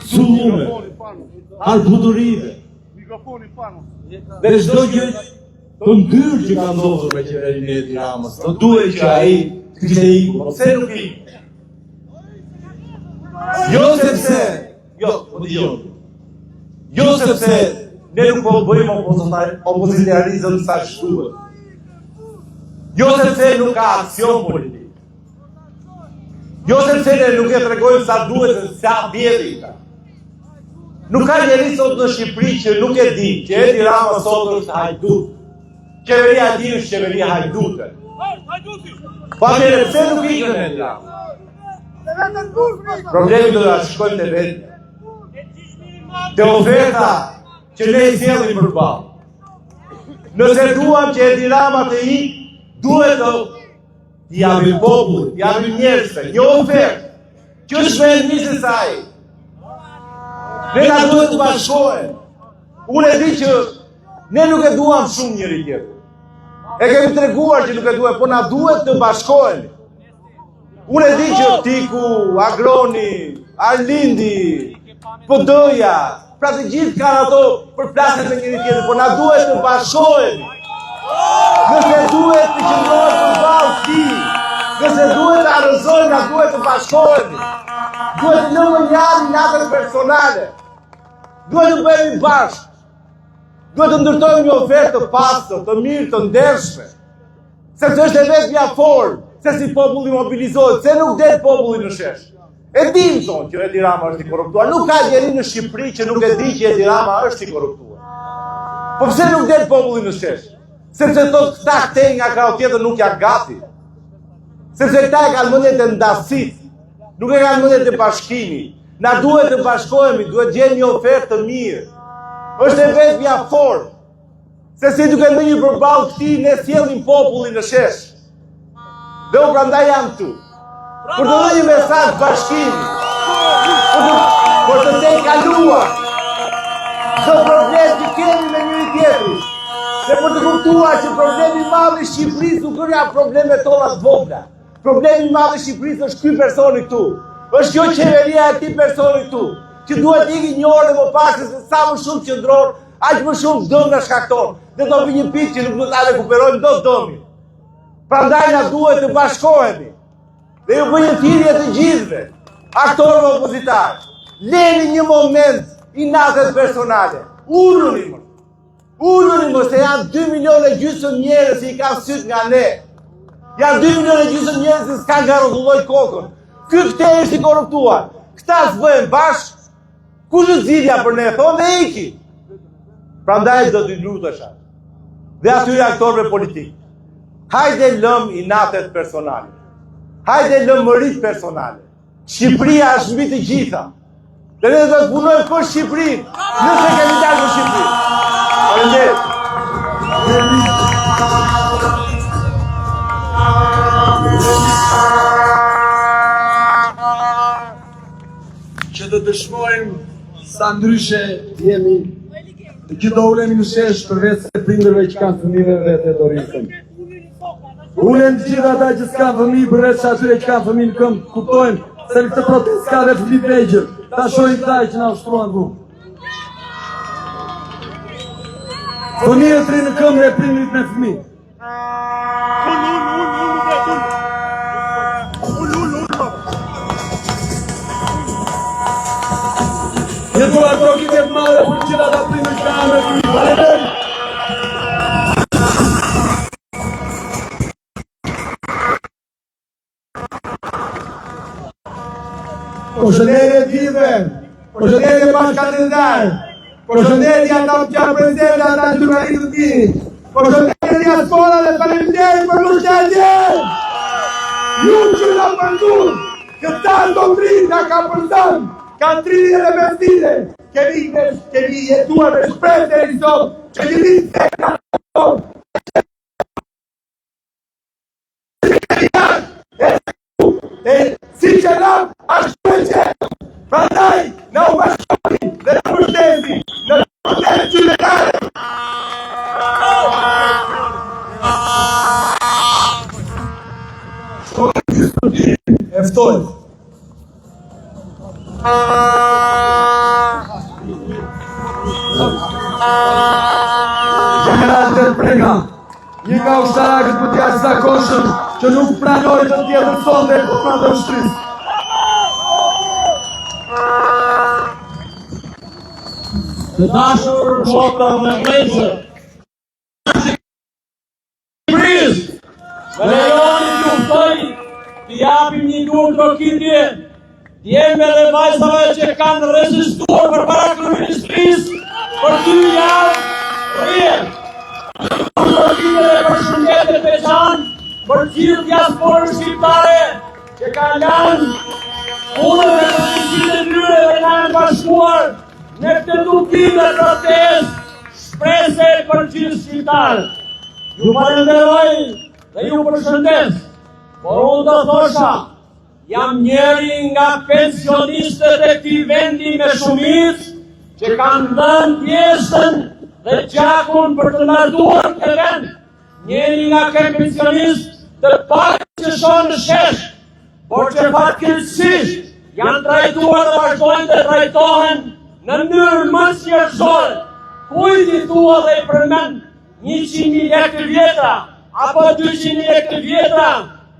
sulmume, arbuturive dhe çdo gjë të ndyrë që ka ndodhur me qeverinë e Edi Ramës, do duhet që ai të kishte ikur, pse nuk i? Jo sepse ne nuk po bëjmë opozitarizëm sa shtuhet. Jo sepse nuk ka aksion politik. Jo sepse ne nuk e tregojmë sa duhet dhe sa vjedhi ka. Nuk ka njeri sot në Shqipëri që nuk e di që Edi Rama sot është hajdut. Qeveria e tij është qeveri hajdute. Pa mere pse nuk ikën Edi Rama? Problemi do të shkojmë te vetë. Te oferta që ne i sjellim përballë. Nëse duam që Edi Rama të ikë, duhet të japim popullit, japim njerëzve një ofertë që është me nisë saj. Ne na duhet të bashkohen. Unë e di që Ne nuk e duam shumë njëri tjetër. E kemi treguar që nuk e duhet, po na duhet të bashkohemi. Unë e di që Tiku, Agroni, Arlindi, PD-ja, pra të gjithë kanë ato përplasje me njëri tjetër, po na duhet të bashkohemi. Nëse duhet të qëndrohet përballë këtij, nëse duhet të arrëzojmë, na duhet të bashkohemi. Duhet të lëmë njëri natën personale. Duhet të bëhemi bashkë. Duhet të ndërtojmë një ofertë të pastër, të mirë, të ndershme. Sepse është e vetmja formë se si populli mobilizohet, se nuk det populli në shesh. E dim thonë që Edi Rama është i korruptuar. Nuk ka njeri në Shqipëri që nuk e di që Edi Rama është i korruptuar. Po pse nuk det populli në shesh? Sepse thotë këta këtej nga krau tjetër nuk janë gati. Sepse këta e kanë mendjet e ndasit, nuk e kanë mendjet e bashkimi. Na duhet të bashkohemi, duhet gjejmë një ofertë të mirë. Është e vetmja formë. Se si duke në një përballë këtij ne sjellim popullin në shesh. Dhe unë prandaj jam këtu. Për të dhënë një mesazh bashkimi. Për të tejkaluar çdo problem që kemi me njëri tjetrin. Dhe për të kuptuar që problemi i madh i Shqipërisë nuk janë problemet tona të vogla. Problemi i madh i Shqipërisë është ky personi këtu. Është kjo qeveria e këtij personi këtu, që duhet ikë një orë më pas se sa më shumë qëndron, aq më shumë dëm na shkakton. Dhe do vi një pikë që nuk do ta rekuperojmë dot dëmin. Prandaj na duhet të bashkohemi. Dhe ju bëj një thirrje të gjithëve, aktorëve opozitar. Leni një moment i natës personale. Uluni më se janë 2 milionë gjysmë njerëz që i kanë syt nga ne. Janë 2 milionë gjysmë njerëz që s'kan nga rrotulloj kokën. Ky këtej është i korruptuar. Këta s'bëhen bashkë. Kush është zgjidhja për ne? Thonë dhe iki. Prandaj do t'i lutesha. Dhe atyre aktorëve politikë. Hajde lëm i natet personale. Hajde lëm mërit personale. Shqipëria është mbi të gjitha. Dhe ne do të punojmë për Shqipërinë. Nëse kemi dalë për Shqipërinë. Faleminderit. Që të dëshmojmë sa ndryshe jemi, që do ulemi në shesh përveç se prindërve që kanë fëmijëve vetë do rritën. Ulem të gjithë ata që s'kanë fëmijë përveç se atyre që kanë fëmijë në këmbë, kuptojmë se këtë protestë ka dhe Filip Vegjër, ta shohim këtaj që na ushtruan vu. Fëmijët rinë në këmbë e prindrit me fëmijë. Jetu atrokit e madhe për që ata prindër që kanë me fëmijë. Faleminderit. Përshëndetje gjithëve, përshëndetje bashkëkandidatë, përshëndetje ata që janë prezente, ata jurnalistë të tjerë, përshëndetje diaspora dhe faleminderit për mbështetjen. Ju që na përndun, që ta ndondrin nga ka përsën, kanë trini dhe bestile, kemi jetuar me shpresë dhe rizot, që një litë e ka nëzot. E si që nam, ashtu e që. Prandaj, në u bashkoni dhe në përstesi, në përstesi qytetare. Eftoj. General Del Prega, një nga ushtarakët për t'ja zakonshëm që nuk pranojë të tjetër sonde për pranë të ushtrisë. Të dashur shokë dhe vëllezër, me lejoni t'ju ftoj t'i japim një lutje përkitje djemve dhe vajzave që kanë rezistuar përpara kryeministrisë për 2 javë rrjedhë. Përkitje dhe përshëndetje të veçantë për gjithë diasporën shqiptare që kanë lanë punën e përgjithësinë e tyre dhe kanë bashkuar në këtë luftim dhe protestë shprese për gjithë shqiptarët. Ju falenderoj dhe ju përshëndes, por unë do thosha, jam njeri nga pensionistët e këtij vendi me shumicë që kanë dhënë pjesën dhe gjakun për të martuar të vend. Njeri nga ke pensionistë të pak që shonë në shesh, por që fatkeqësisht janë trajtuar dhe vazhdojnë të trajtohen në mënyrë më njerëzore. Kujt i thua dhe i përmend 100.000 lekë të vjetra apo 200.000 lekë të vjetra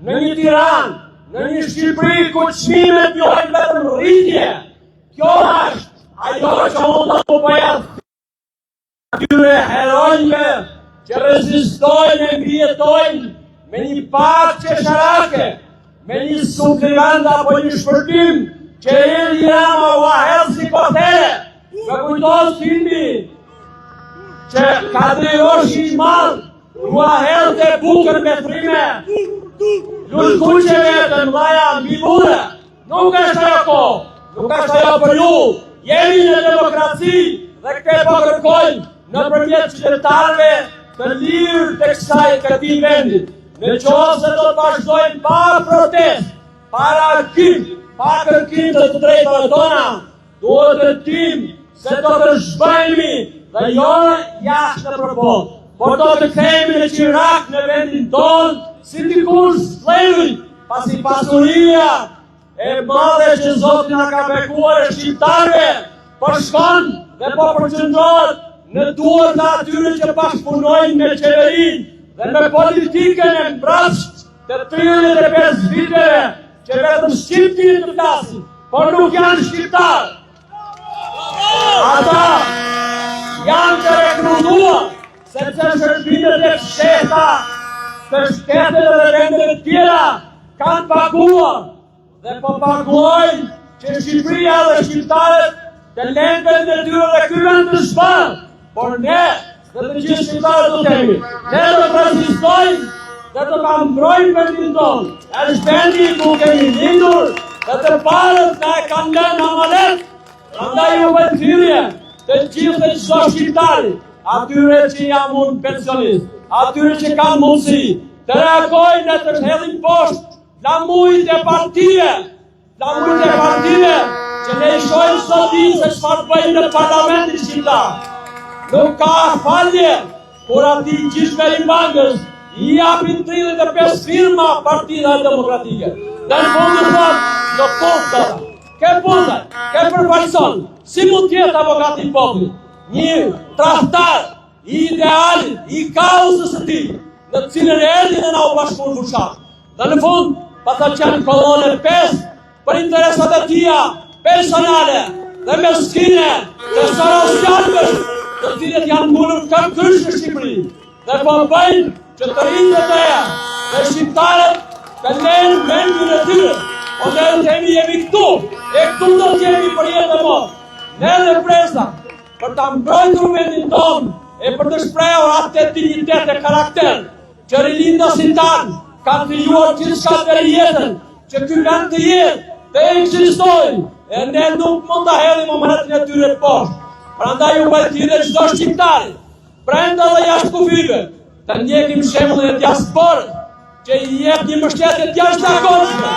në një Tiranë, në një Shqipëri ku çmimet johojnë vetëm rritje. Kjo është ajo që mund të bëjë atyre heronjve që rezistojnë e mbijetojnë me një pak qesharake, me një supliment apo një shpërtim që Edi Rama u ahel si kotere. Më kujtos filmi që Kadri Roshi i madh u ahel të bukër me frime, lullkuqeve të mlaja mbi mure. Nuk është ajo kohë, nuk është ajo për ju. Jemi në demokraci dhe këtë po kërkojnë nëpërmjet qytetarëve të lirë të këtij vendit. Në qoftë se do të vazhdojnë pa protestë, pa arkim, pa kërkim të drejtave tona, duhet të dimë se do të zhbëhemi dhe jo jashtë në botë, por do të kthehemi në Irak në vendin tonë, si dikush zllevi, pasi pasuria e madhe që Zoti na ka bekuar e shqiptarëve po shkon dhe po përqendrohet në duart të atyre që bashkëpunojnë me qeverinë dhe me politikën e mbrapsht të 35 viteve që vetëm shqiptin të flasin, por nuk janë shqiptarë. Ata janë të rekrutuar sepse shërbimet e fshehta të shtetet dhe vendeve tjera kanë paguar dhe po paguajnë që Shqipëria dhe shqiptarët të lënë vendin e tyre dhe ky vend të zhballë. Por ne dhe të gjithë shqiptarët do t'jemi. Ne do të rezistojmë dhe do ta mbrojmë vendin tonë. Është vendi ku kemi lindur dhe të parët na e kanë lënë amanet. Prandaj ju bëj thirrje të gjithë të çdo shqiptari, atyre që janë unë pensionist, atyre që kanë mundësi, të reagojnë dhe të hedhin poshtë flamujt e partive, që ne i shohim sot ditë se çfarë bëjnë në parlamentin shqiptar. Nuk ka falje, por ati Gjishmeri Mangës i japin 35 firma Partida Demokratike. Dhe në fundë thot, jo punta, ke punta, ke përfaqëson, si mund tjetë avokati i popullit, një trahtar i idealit, i kaosës së tij, në cilën erdhi dhe na u bashkuar fushat. Dhe në fund, pata që janë kolone 5 për interesat e tia personale dhe meskine të sorosjanëve, të cilët janë mbulur kërkësh në Shqipëri dhe po bëjnë që të rinjët e dhe shqiptarët të lënë vendin e tyre. Po ne jemi këtu, e këtu do të jemi për jetë e motë. Ne dhe presa për ta mbrojtur vendin tonë e për të shprehur atë dignitet e karakter që rilindasit tanë kanë krijuar gjithçka për jetën, që ky vend të jetë, të ekzistojë, e ne nuk mund ta hedhim amanetin e tyre poshtë. Prandaj u bëj thirrje çdo shqiptari, brenda dhe jashtë kufive, të ndjekim shembullin e diasporës, që i jep një mbështetje të jashtëzakonshme,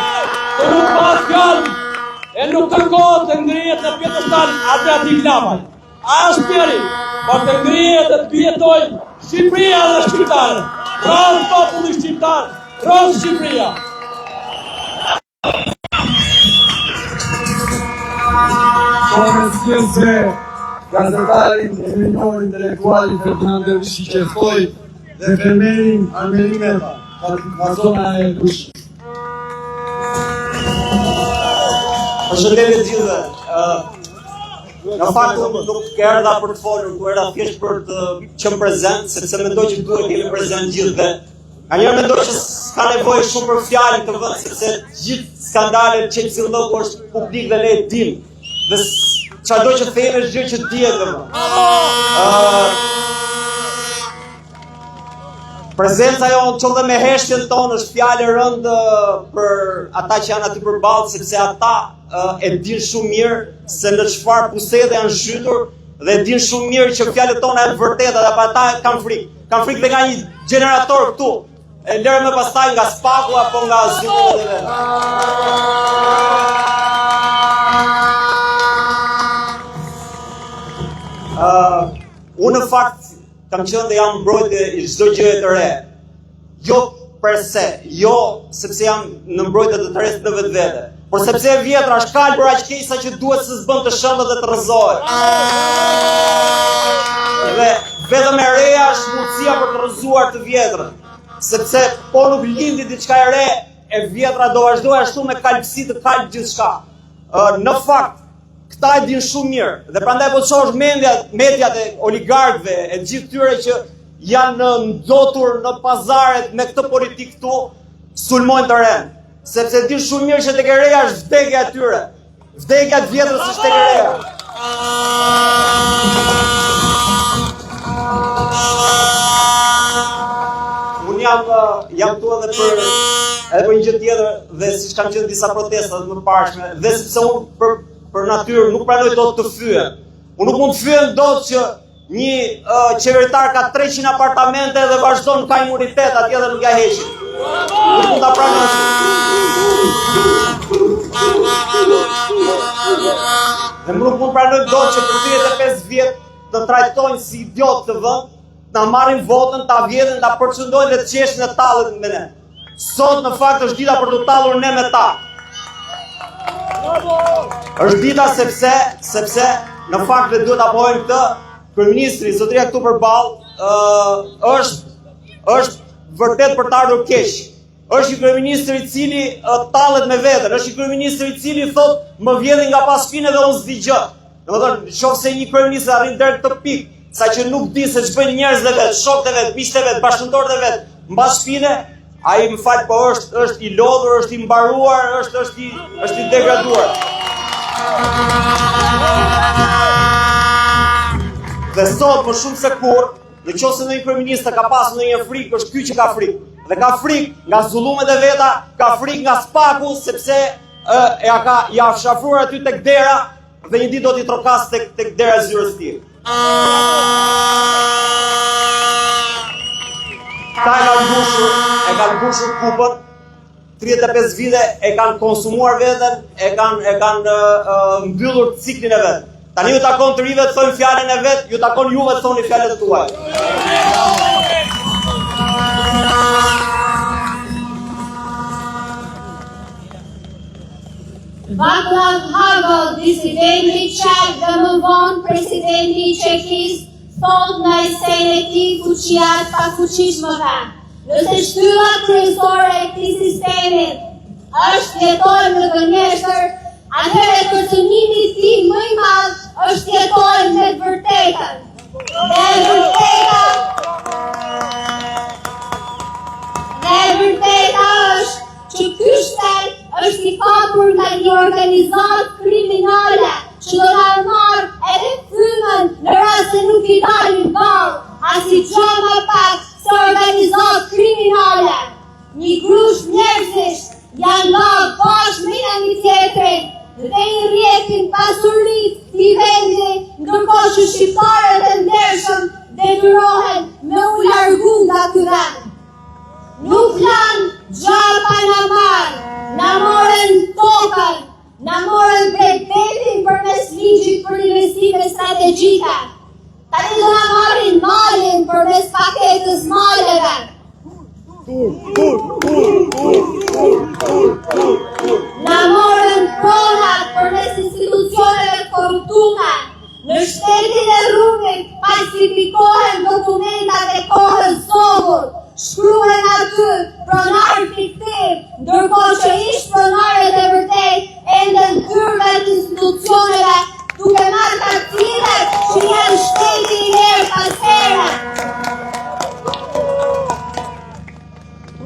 të nuk bëhet fjalë e nuk kërkohet të ngrihet në pjedestal Adriatik Lapaj. Asnjëri, por të ngrihet dhe të bjetojnë Shqipëria dhe shqiptarët. Bravo populli shqiptar, bravo Shqipëria. Gazetarin e minor intelektuali Ferdinand Dervishi që ftoi dhe femerin Armeni Meta, nga zona e Kushit. Përshëndetje të gjithëve. Në fakt nuk erdha për të folur, ku erdha thjesht për të qenë prezent, sepse mendoj që duhet jemi prezent gjithëve. Anjëherë mendoj që s'ka nevojë shumë për fjalë këtë vend, sepse gjithë skandalet që cilëndon është publik dhe ne e dimë. Dhe çdo që themi është gjë që dihet domoshta. Prezenca jonë që dhe me heshtjen tonë është fjallë e rëndë për ata që janë aty përballë, sepse ata e din shumë mirë se në çfarë pusete janë zhytur dhe e din shumë mirë që fjalët tona janë vërteta dhe pa ata kanë frikë. Kanë frikë dhe nga një gjenerator këtu. E lërë me pastaj nga spaku apo nga zyrët e vetë. Unë në fakt kam qenë dhe jam mbrojtje i çdo gjëje të re. Jo per se, jo sepse jam në mbrojtje të tërës në vetvete, por sepse e vjetra është kalbër aq keq sa që duhet se s'bën të shëndët dhe të rrëzohet. Dhe vetëm e reja është mundësia për të rrëzuar të vjetrën, sepse po nuk lindi diçka e re, e vjetra do vazhdoj ashtu me kalpsi të kalp gjithçka. Në fakt, këta e din shumë mirë, dhe prandaj po të shohësh mediat e oligarkëve, e gjithë tyre që janë ndotur në pazaret me këtë politikë këtu, sulmojnë të rend. Sepse din shumë mirë që tek e reja është vdekja e tyre. Vdekja të vjetrës është tek e reja. Unë jam tu edhe për një gjë tjetër, dhe siç kanë qenë disa protesta më parshme, dhe sepse unë për natyrë nuk pranoj dot të fyem. Unë nuk mund të fyem dot që një qeveritar ka 300 apartamente dhe vazhdon ka imunitet atje dhe nuk ja heqin. Nuk mund ta pranoj. Dhe nuk mund pranoj dot që për 35 vjet të trajtojnë si idiot të vend, ta marrin votën, ta vjedhin, ta përçëndojnë dhe të qeshin e tallet me ne. Sot në fakt është dita për të tallur ne me ta. Është dita sepse në fakt ne duhet ta bëjmë këtë. Kryeministri, zotëria këtu përballë, është vërtet për të ardhur keq. Është një kryeministër i cili tallet me veten, është një kryeministër i cili thotë më vjedhin nga pas fine dhe unë s'di gjë. Domethënë, nëse një kryeministër arrin deri këtë pikë, saqë nuk di se ç'bëjnë njerëzit e vet, shokët e vet, miqtë e vet, bashkëpunëtorët e vet, mbas fine, ai më fal, po është i lodhur, është i mbaruar, është i degraduar. Dhe sot më shumë se kur, nëse ndonjë kryeminist ka pasur ndonjë frikë, është ky që ka frikë. Dhe ka frikë nga zullumet e veta, ka frikë nga spaku, sepse ja fshafruar aty tek dera dhe një ditë do t'i trokas tek dera e zyrës së tij. Ta e kanë mbushur kupën, 35 vite e kanë konsumuar veten, e kanë mbyllur ciklin e vet. Tani ju takon të rive të thonë fjalën e vet, ju takon juve të thoni fjalët e tuaja. Václav Havel, disidenti çek dhe më vonë presidenti i Çekisë, thot në esenë e tij fuqia e pafuqishmëve. Nëse shtylla kryesore e këtij sistemi është jetojmë në gënjeshtër, atëherë kërcënimi i tij më i madh është jetojmë me të vërtetën. Dhe vërteta është që ky shtet është i kapur nga një organizatë kriminale që do ta marrë edhe frymën në rast se nuk i dalin ballë, asgjë më pak se organizatë kriminale. Një grup njerëzish janë larë bashkë me një tjetrin dhe i rrjetin pasuritë i vendi, ndërkohë që shqiptarët e ndershëm detyrohen me u largu nga ky vend. Nuk lanë gjapa na marë, na morën tokën, na morën brevetin përmes ligjit për investime strategjike. Tani do na marrin malin përmes paketës maleve. Na morën pronat përmes institucioneve korruptuara. Në shtetin e Rumit falsifikohen dokumentat e kohës Zogut. Shkruhen aty pronar fiktiv, ndërkohë që ish pronarët e vërtet ende në tyrve të institucioneve, duke marrë taktilet që janë shteti i herë pas here.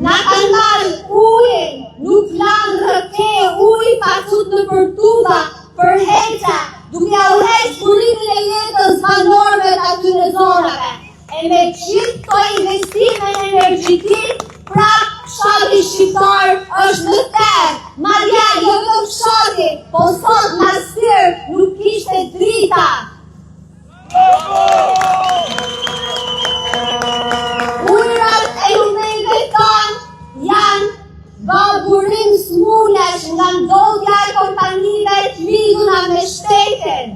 Na kanë marrë ujin, nuk lanë rrëte uj pa fut në përtuba për heqa, duke u heq burimin e jetës banorëve të atyre zonave. E me gjithë këto investime në energjitik, prap fshati shqiptar është në terë. Madje jo të fshati, po sot Mastir nuk kishte drita. Ujrat e lumejve tanë janë baburim smulesh nga ndodhja e kompanive të lidhuna me shtetin.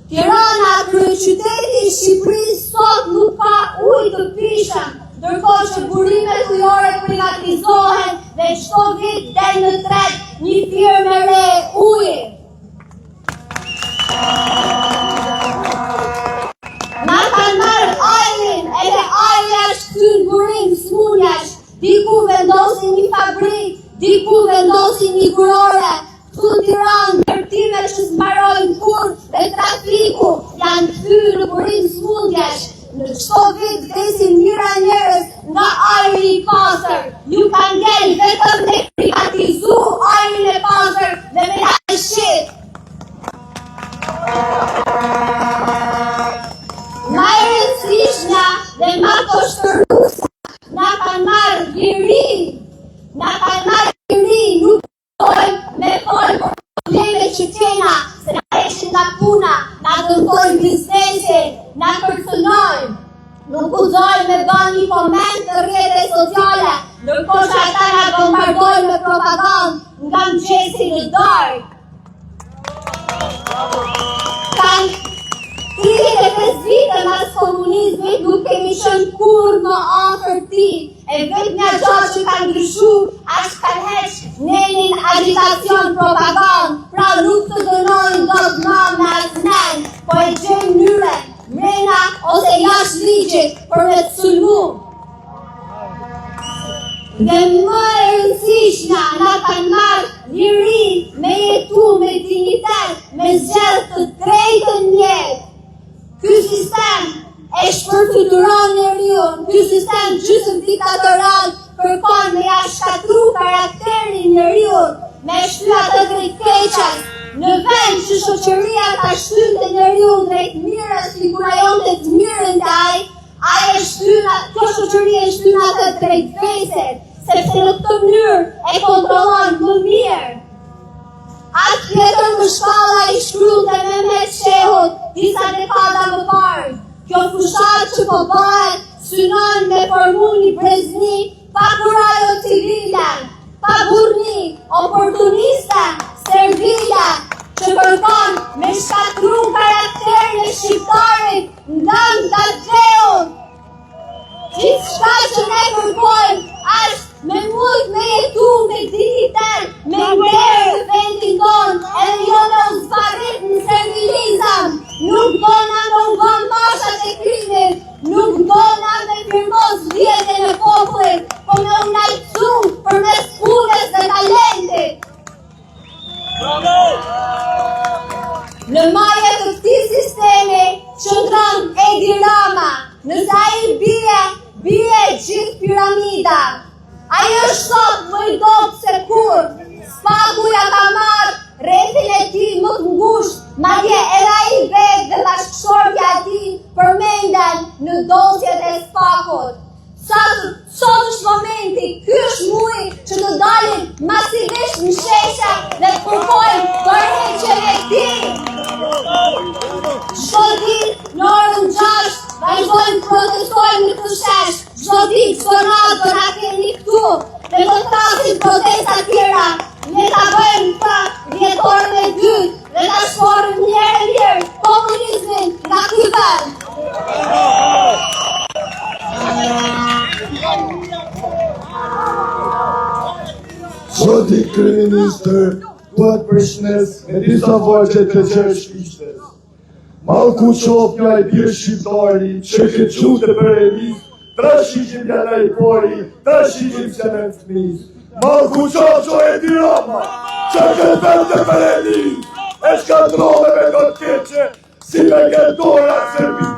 Tirana qyteti i Shqipërisë sot nuk ka ujë të pishëm, ndërkohë që burimet ujore privatizohen dhe çdo vit del në tret një firmë e re uji. Na kanë marrë ajrin edhe ajri është këtyr burim smuljash, diku vendosin një fabrik, diku vendosin një kurore, këtu në Tiranë ndërtime që s'mbarojnë kurrë dhe trafiku janë kthyer në burim smundjesh. Në çdo vit vdesin mijëra njerëz nga ajri i pastër. Ju kanë ngel vetëm me privatizu ajrin e pastër dhe me la shit. Ma e rëndësishmja dhe ma poshtëruesa na kanë marrë lirinë. Na kanë marrë lirinë, nuk dojmë me folë për probleme që kena, se na heshin nga puna, na dërgojnë biznesin, na kërcënojnë. Nuk guxojmë me bën një koment në rrjetet sociale, ndërkohë që ata na bombardojnë me propagandë nga mëngjesi në darkë. Kanë 35 vite mas komunizmit nuk kemi qenë kurrë më afër tij. E vetmja gjë që ka ndryshuar është kanë heq nenin agitacion propagandë, pra nuk të dënojnë dot mam në asnen, po e gjejnë mënyrën, mrena ose jashtë ligjit për me të sulmu. Dhe më e rëndësishmja na kanë marrë lirinë me jetu me dignitet, me zgjedh të drejtën jetë. Ky sistem e shpërfluturon njeriu, ky sistem gjysmë diktatoral kërkon me ja shkatru karakterin njeriu, me shty atë drejt keqes. Në vend që shoqëria ta shtynte njeriu drejt mirës, figurajonte të mirën ndaj, kjo shoqëri e shtyn atë drejt veset, sepse në këtë mënyrë e kontrollon më mirë. Atë tjetër në shpalla i shkruante Mehmet Shehut disa dekada më parë. Kjo fushat që po bëhet synon me formu një brezni pa kurajo civile, pa burni, oportuniste, servile, që kërkon me shkatru karakterin e shqiptarit nga Datleun. Gjithçka që ne kërkojmë është me mujt me jetu me dignitet, me nderë të vendin tonë, edhe jo me u zbarrit në servilizëm. Nuk dona me u bën mashat e krimit, nuk dona me firmos vjetën e popullit, po me u najtësu përmes punës dhe talentit. Në maje të këtij sistemi qëndron Edi Rama, nëse ai bie gjithë piramida. Ai është sot më i dobët se kur, spaku ja ka marrë rrethin e tij më të ngushtë, madje edhe ai vetë dhe bashkëshortja e tij përmenden në dosjet e spakut. Sot është momenti, ky është muji që të dalim masivisht në sheshe dhe të kërkojmë tërheqjen e tij. Çdo ditë në orën 6 vazhdojmë të protestojmë në këtë shesh. Çdo ditë, çdo natë do na keni këtu dhe do të krahasim protesta tjera. Ne ta bëjmë këtë dhjetorën e dytë dhe ta shporim një herë komunizmin nga ky vend. Zoti kryeministër, duhet përshnes me disa vargje të qesh ishtes. Malku qopja i bje shqiptari, që ke qute për e lis, 300 jana i pori, 300 që në fëmis. Malku qopjo e Tirama, që ke vete për e lis, e shkadrove me do t'keqe, si me gëdora servis.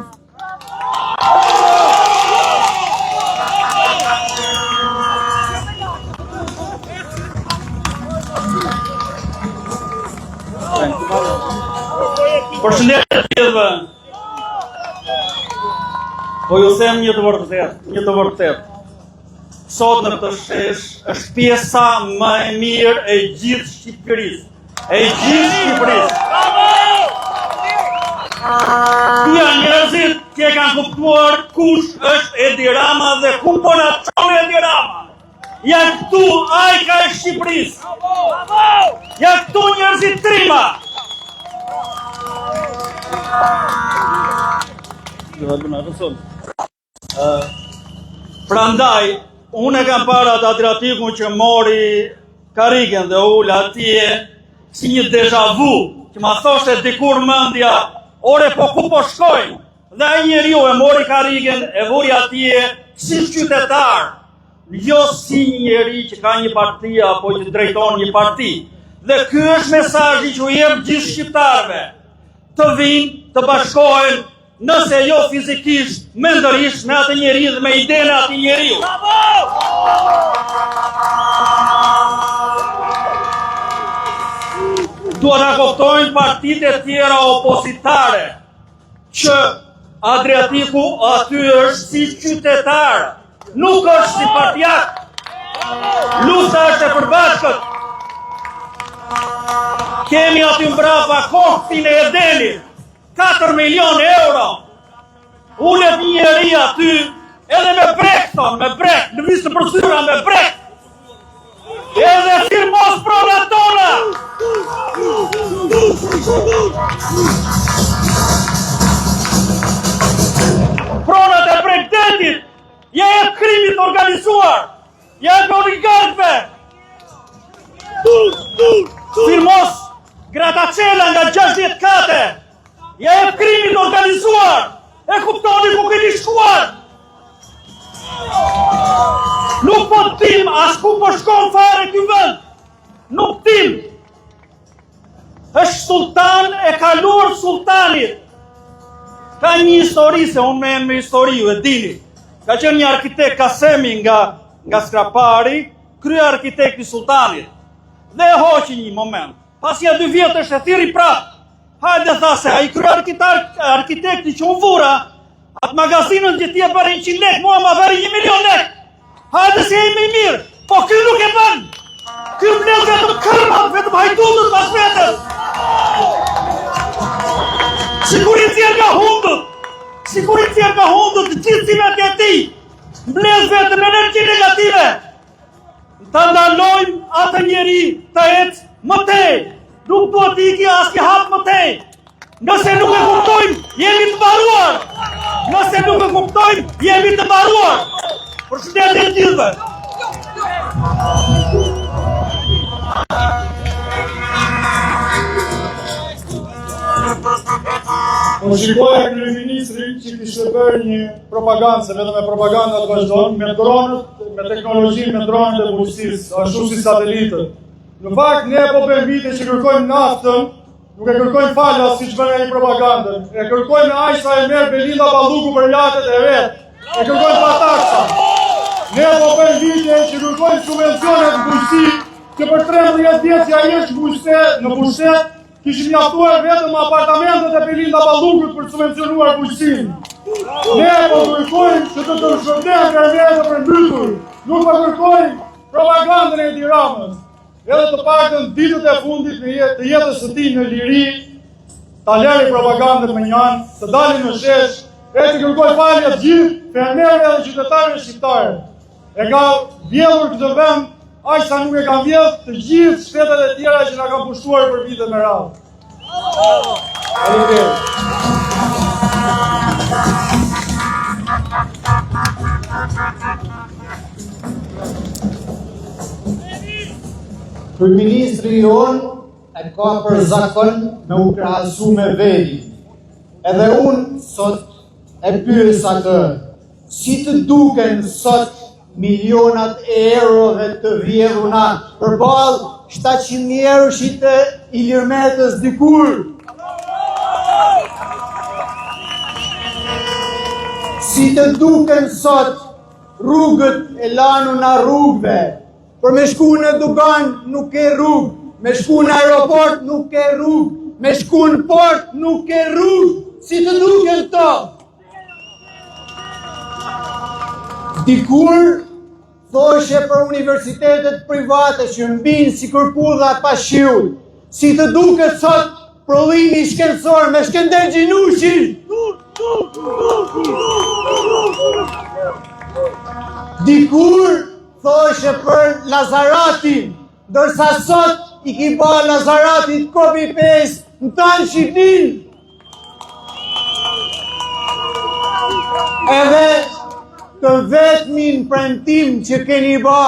Përshëndetje gjithëve. Po ju them një të vërtet. Sot në këtë shesh është pjesa më e mirë e gjithë Shqipërisë. Tia njerëzit që kanë kuptuar kush është Edi Rama dhe ku po na çon Edi Rama. Ja këtu ajka e Shqipërisë. Ja këtu njerëzit trima. Prandaj, unë e kam parë atë Adriatikun që mori karrigen dhe ula atje si një deja vu, që ma thoshte dikur mendja, ore po ku po shkojnë? Dhe ai njeriu e mori karrigen, e vuri atje si qytetar, jo si një njeri që ka një parti apo që drejton një parti. Dhe ky është mesazhi që u jep gjithë shqiptarëve. Të vinë, të bashkohen, nëse jo fizikisht, mendërisht me atë njeri dhe me idenë e atij njeriu. Duhet ta kuptojnë partitë e tjera opozitare që Adriatiku aty është si qytetar, nuk është si partijak. Luta është e përbashkët. Kemi aty mbrapa kohtin e Edenit, 4 milion euro. Ulet një njeri aty, edhe me brek, thonë, me brek, në visë për syra me brek. Edhe firmos pronat tona. Pronat e Bregdetit, ja e krimit organizuar, ja e oligarkëve. Firmos Gratacela nga 60 kate, ja e krimit organizuar, e kuptoni ku keni shkuar. Nuk po tim as ku po shkon fare ky vend. Nuk tim. Është sultan e kaluar sultanit. Ka një histori, se unë me histori ju e dini. Ka qenë një arkitekt Kasemi nga Skrapari, krye arkitekti sultanit. Dhe e hoqi një moment. Pasja 2 vjetë është e thiri prapë. Hajde tha se ai krye arkitekti që unë vura, atë magazinën që ti e bërë 100 lek, mua ma bërë 1 milion lek. Hajde se e me mirë, po ky nuk e bën. Ky mbledh vetëm kërmat, vetëm hajdutët pas vetës. Sigurisja nga hundët, gjithësimet e tij. Mbledh vetëm energji negative. Ta ndalojmë atë njeri të ecë më tej. Nuk do t'i iki asnjë hap më tej. Nëse nuk e kuptojmë, jemi të mbaruar. Nëse nuk e kuptojmë, jemi të mbaruar. Përshëndetje të gjithëve. Po shikoja kryeministrin që kishte bërë një propagandë, se vetëm me propaganda të vazhdon, me dronët, me teknologjinë, me dronët e bujqësisë, ashtu si satelitët. Në fakt, ne po bëjmë vite që kërkojmë naftën, nuk e kërkojmë falas siç bën ai propagandën. E kërkojmë aq sa e merr Belinda Balluku për jatet e vet. E kërkojmë pa taksa. Ne po bëjmë vite që kërkojmë subvencione të bujqësisë, që për 13 vjet që ai është në pushtet, kishim mjaftuar vetëm apartamentet e Belinda Ballukut për subvencionuar bujqësinë. Ne po kërkojmë që të shërbejmë kërmete për mbytur, nuk po kërkojmë propagandën e Edi Ramës. Edhe të paktën ditët e fundit të jetës së tij në liri, ta lëri propagandën me një anë, të dalin në shesh, e të kërkoj falje të gjithë fermerëve dhe qytetarëve shqiptarë. E ka vjedhur këtë vend, aq sa nuk e kanë vjedhur të gjithë shtetet e tjera që na kanë pushtuar për vite me radhë. Kryeministri jonë e ka për zakon me u krahasu me Veli. Edhe unë sot e pyes atë, si të duken sot milionat e eurove të vjedhuna përballë 700.000 euroshit të Ilir Metës dikur. Si të duken sot rrugët e lanuna rrugëve, për me shku në Dugan nuk ke rrugë, me shku në aeroport nuk ke rrugë, me shku në port nuk ke rrugë, si të duken to. Dikur thoshe për universitetet private që mbin si kërpudha pa shiull, si të duket sot prodhimi shkencor me Skënder Xhinushi. Dikur thoshe për Lazaratin, ndërsa sot i ki ba Lazaratit copy-paste në tanë Shqipnin. Edhe të vetmin premtim që keni ba,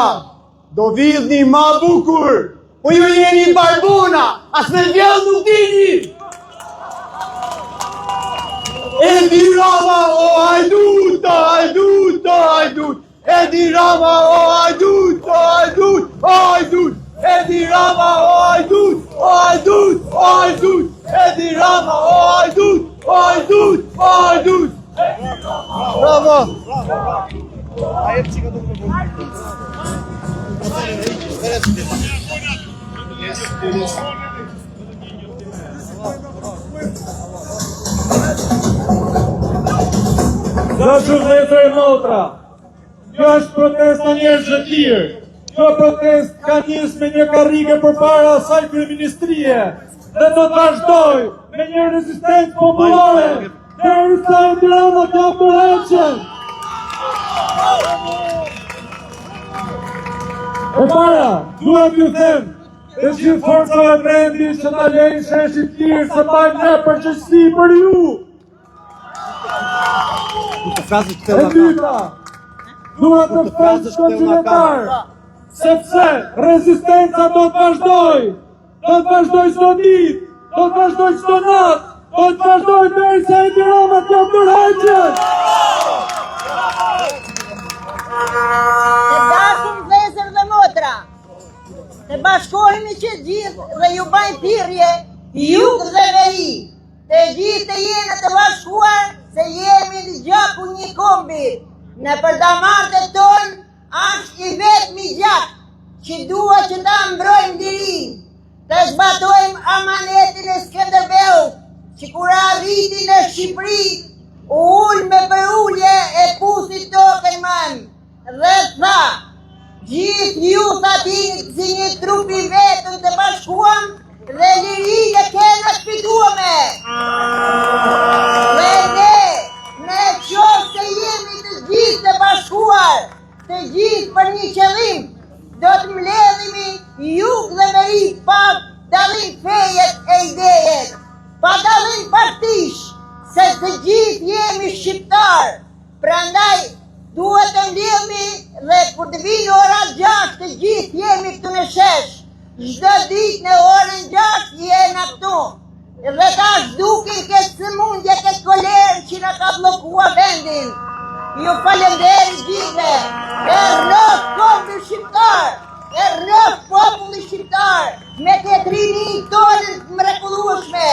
do vidhni ma bukur, po ju jeni barbuna, as me vjell nuk dini. Edi Rama, o hajdut, o hajdut, o hajdut. Edi Rama, o hajdut, o hajdut, o hajdut. Edi Rama, o hajdut, o hajdut, o hajdut. Edi Rama, o hajdut, o hajdut, o hajdut. Bravo. Zashtu vëllezër e motra, kjo është protesta njerëzve të lirë. Kjo protest ka njës me një karrige përpara asaj kryeministrie dhe do të vazhdoj me një rezistencë popullore derisa Edi Rama të përheqen. E para, duhet t'ju them dhe gjithë forcave brendi që ta lejnë sheshit lirë se bajnë ne përgjegjësi për ju. E dyta, duhet të flasë konsuletar, sepse rezistenca do të vazhdoj çdo ditë, do të vazhdoj çdo natë, do të vazhdoj derisa Edi Rama të përheqet. Të dashur vëllezër dhe motra, të bashkohemi që gjithë dhe ju bajnë thirrje, jug dhe veri, të gjithë të jeni të bashkuar se jemi në gjaku një kombi. Në përdamartët tonë është i vetmi gjak që dua që ta mbrojmë lirin, të zbatojmë amanetin e Skënderbeut, që kur arriti në Shqipëri, u ul me përullje e pusit tokën man, dhe tha, gjithë ju thatini si një trup i vetëm të bashkuam, dhe lirin e kena shpituame. Dhe ne qoftë se jemi të gjithë të bashkuar, të gjithë për një qëllim, do të mbledhemi jug dhe veri pa dallim fejet e idejet, pa dallim partish, se të gjithë jemi shqiptar. Prandaj duhet të mbledhemi dhe kur të vinë ora 6 të gjithë jemi këtu në shesh. Çdo ditë në orën 6 jena këtu. Dhe tash dukin këtë sëmundje, këtë kolerë që na ka bllokuar vendin. Ju falenderoj gjithëve. Ernof kombi shqiptar, ernof populli shqiptar, me këtë rini tonë mrekullueshme.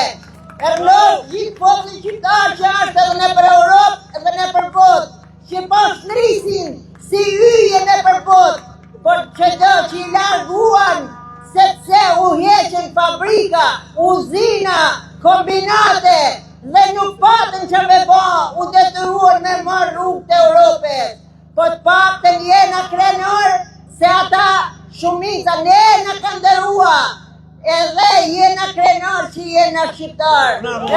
Ernof gjithë populli shqiptar që është edhe në për Europë edhe në për botë, që po shtrisin si yje në për botë, por që do që i larguan, sepse u heqen fabrika, uzina, kombinate, dhe nuk patën që me ba, u detyruar me marrë rrugë të Europës. Po të paktën jena krenar, se ata shumica ne në kanë dërua, edhe jena krenar që jena shqiptar.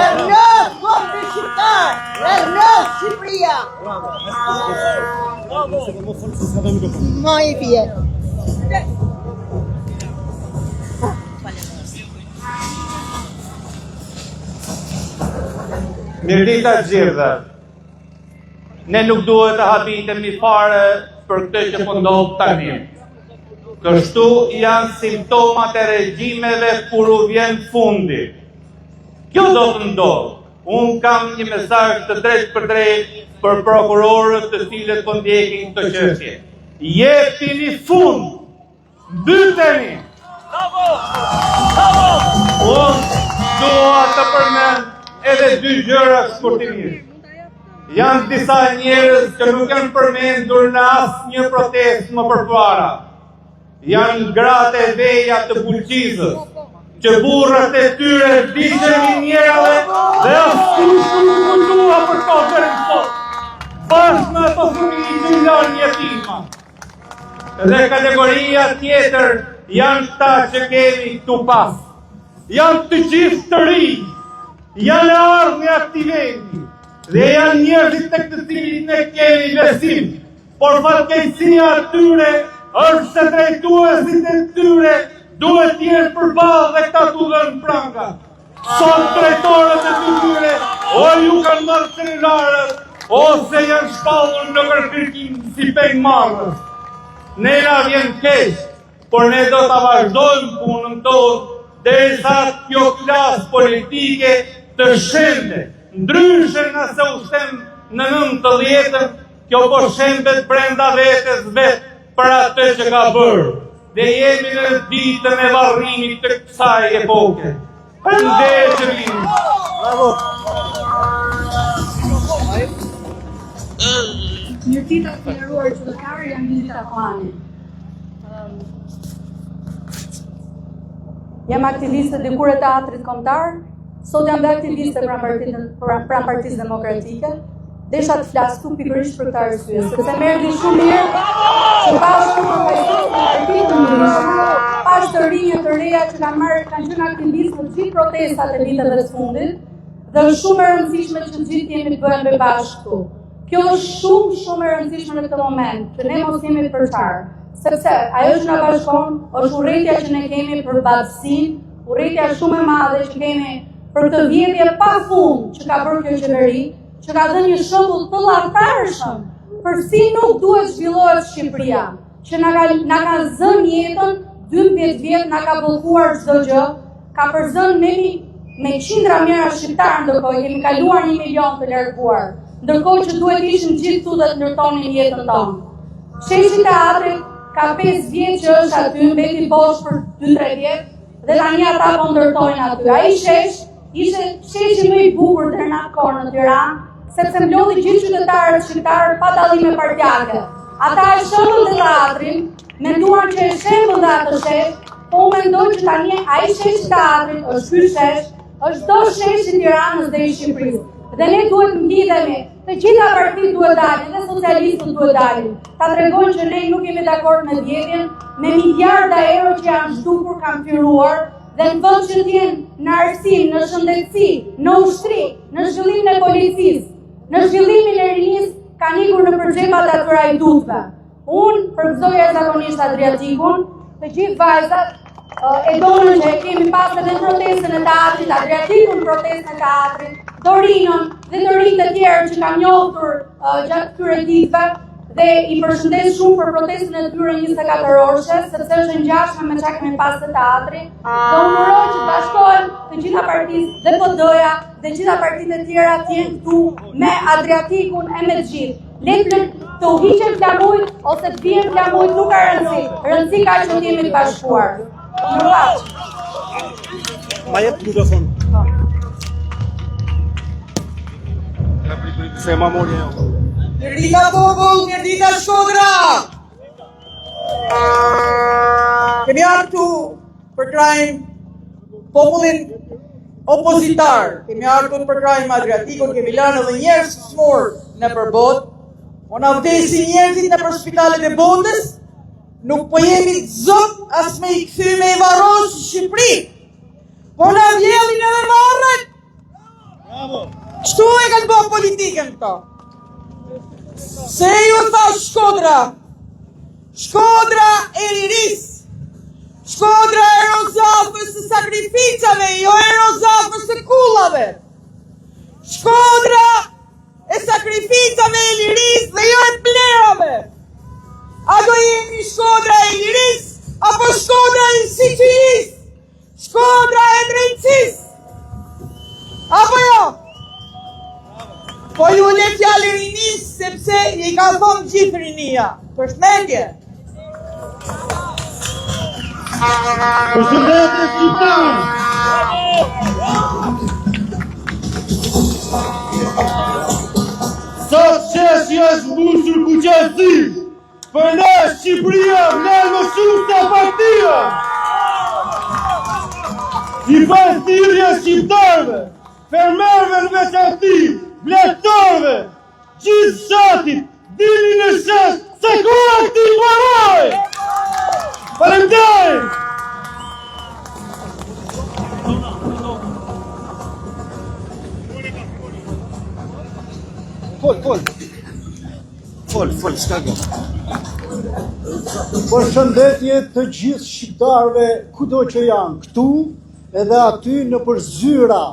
Ernof kombi shqiptar, ernof Shqipëria. Ma i pjetë. Mirdita gjithë, ne nuk duhet të habitemi fare për këtë që po ndodh tani. Kështu janë simptomat e regjimeve kur u vjen fundi. Kjo do të ndodh. Unë kam një mesazh të drejtë për drejtë për prokurorët të cilët po ndjekin këtë çështje. Jepini fund, mbyteni. Unë dua të përmend edhe dy gjëra shkurtimisht. Janë disa njerëz që nuk janë përmendur në asnjë protestë më përpara. Janë gratë e veja të Bulqizës, që burrat e tyre vdiqen njërave dhe askush nuk mundua për to deri sot. Bashkë me ato fëmijë që lanë jetima. Dhe kategoria tjetër janë ta që kemi këtu pas. Janë të gjithë të rinj. Janë ardhë në aktivemi dhe janë njerëzit të këtë cilit ne kemi besim, por fatkeqësia atyre është se drejtuesit e tyre duhet tjerë përballë dhe këta t'u dhënë pranga. Sot drejtorët e tyre, o ju kanë marrë cellularët, ose janë shpallur në kërkërkim si pejmarrës. Ne na vjen keq, por ne do ta vazhdojmë punën tonë derisa kjo klasë politike të shembe. Ndryshe nga se u shem në 90-ën, kjo po shembet brenda vetes vetë për atë që ka bërë. Dhe jemi në ditën e varrimit të kësaj epoke. Përndeshemi. Bravo. Mirëdita të nderuar qytetarë, jam Lindita Kuani. Jam aktiviste dikur e teatrit kombëtar, sot jam dhe aktiviste pranë Partisë Demokratike. Desha të flas këtu pikërisht për këtë arsye, sepse më erdhi shumë mirë që bashkë me Partisë Demokratike, pas të rinj të reja që kanë qenë aktivistë në gjithë protestat e viteve të fundit, dhe është shumë e rëndësishme që gjithë jemi të bëhemi bashkë këtu. Kjo është shumë e rëndësishme në këtë moment, që ne mos jemi përçarë, sepse ajo që na bashkon është urrëtia që ne kemi për bashkësinë, urrëtia shumë e madhe që kemi për këtë vjedhje pafund që ka bërë kjo qeveri, që ka dhënë një shembull të llavtarshëm për si nuk duhet zhvillohet Shqipëria, që na ka zënë jetën 12 vjet, na ka bllokuar çdo gjë, ka përzënë me qindra mijëra shqiptarë, ndërkohë kemi kaluar 1 milion të larguar. Ndërkohë që duhet ishim gjithë këtu dhe të ndërtonin jetën tonë. Sheshi teatrit ka 5 vjet që është aty, mbeti bosh për 2-3 vjet, dhe tani ata po ndërtojnë aty. Ai shesh ishte sheshi më i bukur deri në atë kohë në Tiranë, sepse mblodhi gjithë qytetarët shqiptarë pa dallime partijake. Ata e shohën të teatrin, menduan që e shembën dhe atë shesh, po mendoj që tani ai shesh teatrit është ky shesh, është do shesh i Tiranës dhe i Shqipërisë. Dhe ne duhet mblidhemi, të gjitha partitë duhet dalin, dhe socialistët duhet dalin. Ta tregojnë që ne nuk jemi dakord me vjedhjen, me miliarda euro që janë zhdukur, kanë fyruar, dhe në vend që t'jenë në arsim, në shëndetësi, në ushtri, në zhvillimin e policisë, në zhvillimin e rinisë, kanë ikur në përxhepat e atyre hajdutëve. Unë përgëzoja zakonisht Adriatikun, të gjithë vajzat e donën që kemi pas edhe në protestën e teatrit, Adriatikun protestën e teatrit, Dorinën dhe të rinjtë të tjerë që kam njohur gjatë këtyre ditëve, dhe i përshëndes shumë për protestën e tyre 24 orëshe, sepse është e ngjashme me çka kemi pas të teatri. Dhe unë uroj që të bashkohen të gjitha partisë dhe PD-ja dhe gjitha partitë e tjera të jenë këtu me Adriatikun e me të gjithë. Le të hiqen flamujt ose të bien flamujt nuk ka rëndësi. Rëndësi ka që të jemi të bashkuar. Ma jep mikrofon. Se ma mori jo. Mirëdita popull, mirëdita Shkodra! Kemi ardhur për krajnë popullin opozitar, kemi ardhur për krajnë Adriatikun, kemi lënë edhe njerëz të smur në përbot, po na vdesin njerëzit në për spitalet e botës, nuk po jemi të zot as me i kthy me i varros në Shqipëri, po na vjellin edhe marrën. Kështu e kanë bërë politikën këto. Se ju tha Shkodra, Shkodra e riris, Shkodra e rozafës së sakrificave, jo e rozafës së kullave. Shkodra e sakrificave e liris dhe jo e plerave. A do jemi Shkodra e liris, apo Shkodra e Sicilis, Shkodra e drejtësis, apo jo? Po ju le fjallë rinis, sepse i ka thonë gjithë rinia. Përshëndetje. Përshëndetje shqiptarë. Sot qeshja është mbushur kuqezi. Për ne Shqipëria vlen më shumë se partia. I pas thirrja shqiptarëve, fermerëve në veçanti, bлекторëve, gjithë shatit, dini në shes, se kura këti paroj! Faleminderit! Fol, s'ka gjë. Përshëndetje të gjithë shqiptarëve kudo që janë këtu edhe aty në përzyra,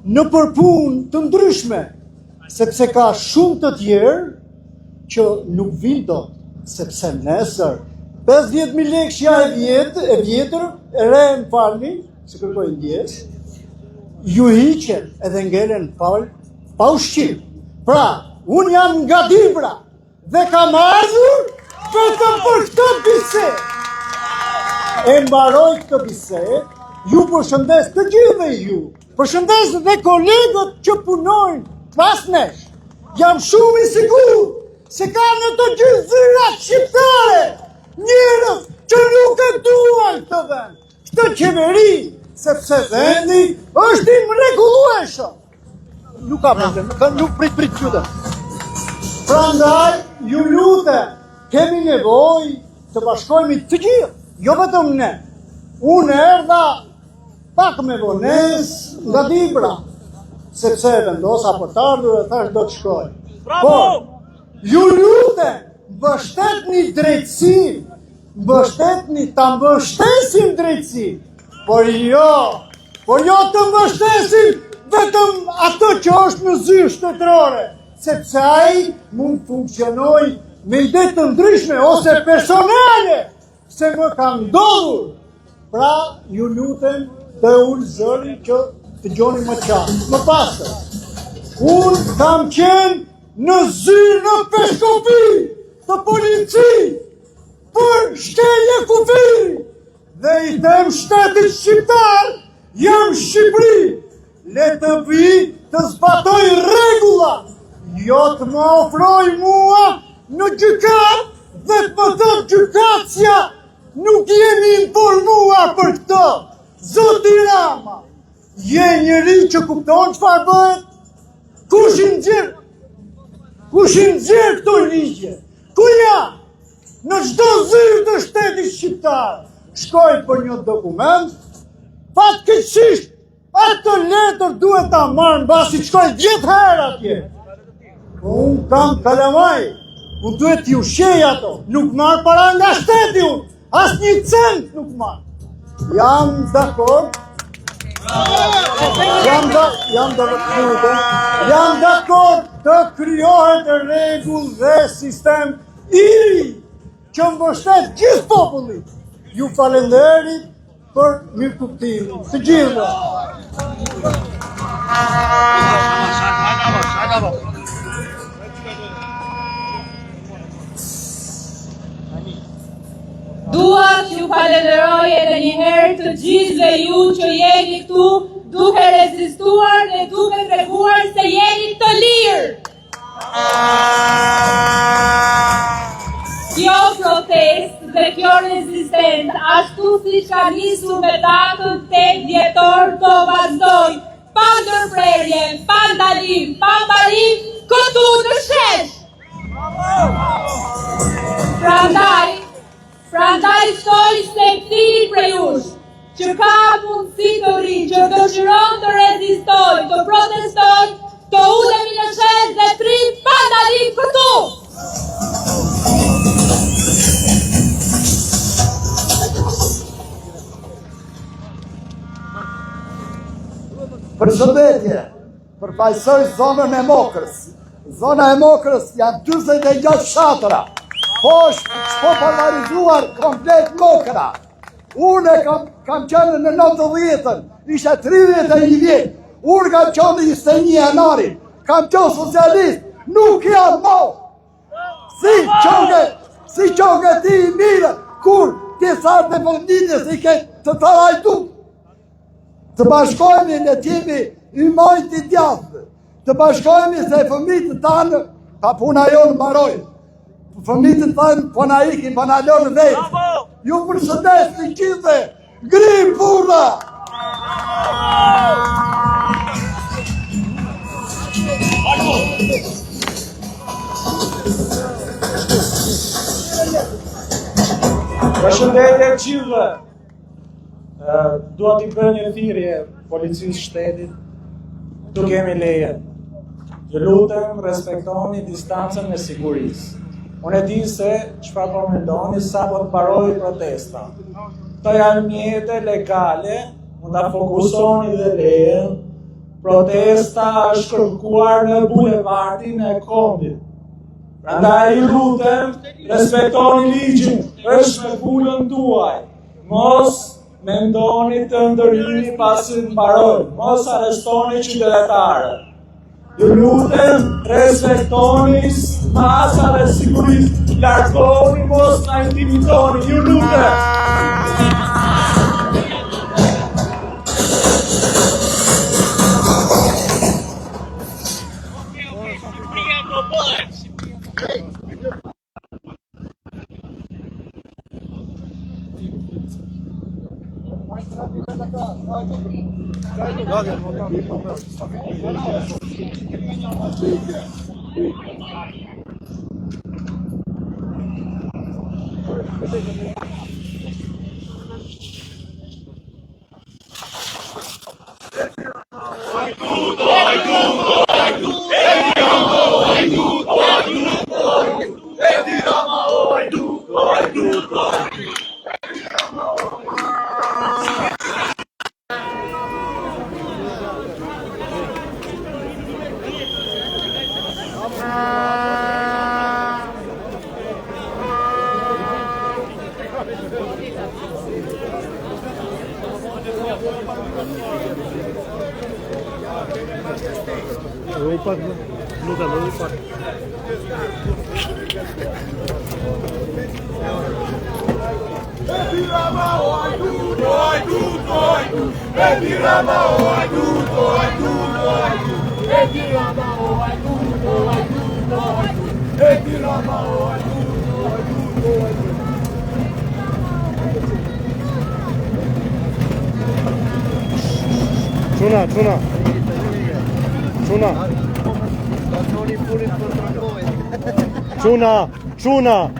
në përpunë të ndryshme, sepse ka shumë të tjerë që nuk vinë dot, sepse nesër 50.000 lekëshja e vjetër, e re më falni, se kërkoj ndjes, ju hiqen edhe ngelen pa ushqim. Pra, unë jam nga Dibra dhe kam ardhur vetëm për këtë bisedë. E mbaroj këtë bisedë, ju përshëndes të gjithë ju, përshëndes dhe kolegët që punojnë pas nesh. Jam shumë i sigurt se ka në të gjithë zyrat shqiptare njerëz që nuk e duan këtë vend, këtë qeveri, sepse vendi është i mrekullueshëm. Nuk ka problem, nuk prit qytet. Prandaj, ju lutem, kemi nevojë të bashkohemi të gjithë, jo vetëm ne. Unë erdha pak me vonesë nga Dibra, sepse vendosa për të ardhur e thash do të shkoj. Por, ju lutem, mbështetni drejtësinë, ta mbështesim drejtësinë, por jo të mbështesim vetëm ato që është në zyrë shtetërore, sepse ai mund funksionoj me ide të ndryshme ose personale, se më ka ndodhur. Pra, ju lutem të ullë zëri që të gjoni më qartë. Më pasër, unë kam qenë në zyrë në Peshkopi të polici për shkelje kufiri dhe i them shtetit shqiptar, jam Shqipëri, le të vi të zbatoj regula, jo të më ofroj mua në gjykat dhe të më thot gjykatësja nuk jemi informuar për këtë. Zoti Rama, je njëri që kupton çfarë bëhet? Kush i nxjerr këto ligje? Ku janë? Në çdo zyrë të shtetit shqiptar. Shkoj për një dokument, fatkeqësisht atë letër duhet ta marr mbasi shkoj 10 herë atje. Po unë kam kalamaj, unë duhet t'ju shej ato, nuk marr para nga shteti unë, as një cent nuk marr. Jam dakord. Jam dakord të krijohet rregull dhe sistem i ri që mbështet gjithë popullit. Ju falenderit për mirëkuptimin të gjithëve. Dua që ju falenderoj edhe një herë të gjithëve ju që jeni këtu duke rezistuar dhe duke treguar se jeni të lirë. Kjo protest dhe kjo rezistencë, ashtu si ka nisur me datën 8 dhjetor, do vazhdoj pa ndërprerje, pa ndalim, pa mbarim, këtu në shesh. Prandaj shtoj se cili prej jush që ka mundësi të ri, që dëshiron të rezistoj, të protestoj, të udhemi në shesh dhe trim pa ndalim këtu. Përshëndetje, përfaqësoj zonën e Mokrës. Zona e Mokrës janë 46 shatra. Po është popularizuar komplet Mokra. Unë kam qenë në 90-ën, isha 31 vjet. Unë kam qenë 21 janarit, kam qenë socialist, nuk jam mo. Si qoke ti i mire, kur ti sartë dhe fondinës i ke të tarajtu. Të bashkojmi në tjemi i majtë i djathë, të bashkojmi se fëmitë tanë, ka puna jonë mbarojnë. Fëmitë tanë po na ikin, po na lonë vetë. Ju përshëndes të gjithë, grim burra! Përshëndetje gjithëve. Dua t'i bërë një thirrje policisë shtetit, tu kemi leje. Ju lutem, respektoni distancën e sigurisë. Unë e di se çfarë po mendoni sa po të mbaroj protesta. Këto janë mjete legale, mund ta fokusoni dhe lejen protesta është kërkuar në bulevardin e Kombit. Prandaj ju lutem, respektoni ligjin, është me bulën tuaj. Mos mendoni të ndërhyni pasi mbaroj, mos arrestoni qytetarët. Ju lutem, respektoni masat e sigurisë, largohuni, mos na intimidoni, ju lutem. Çuna.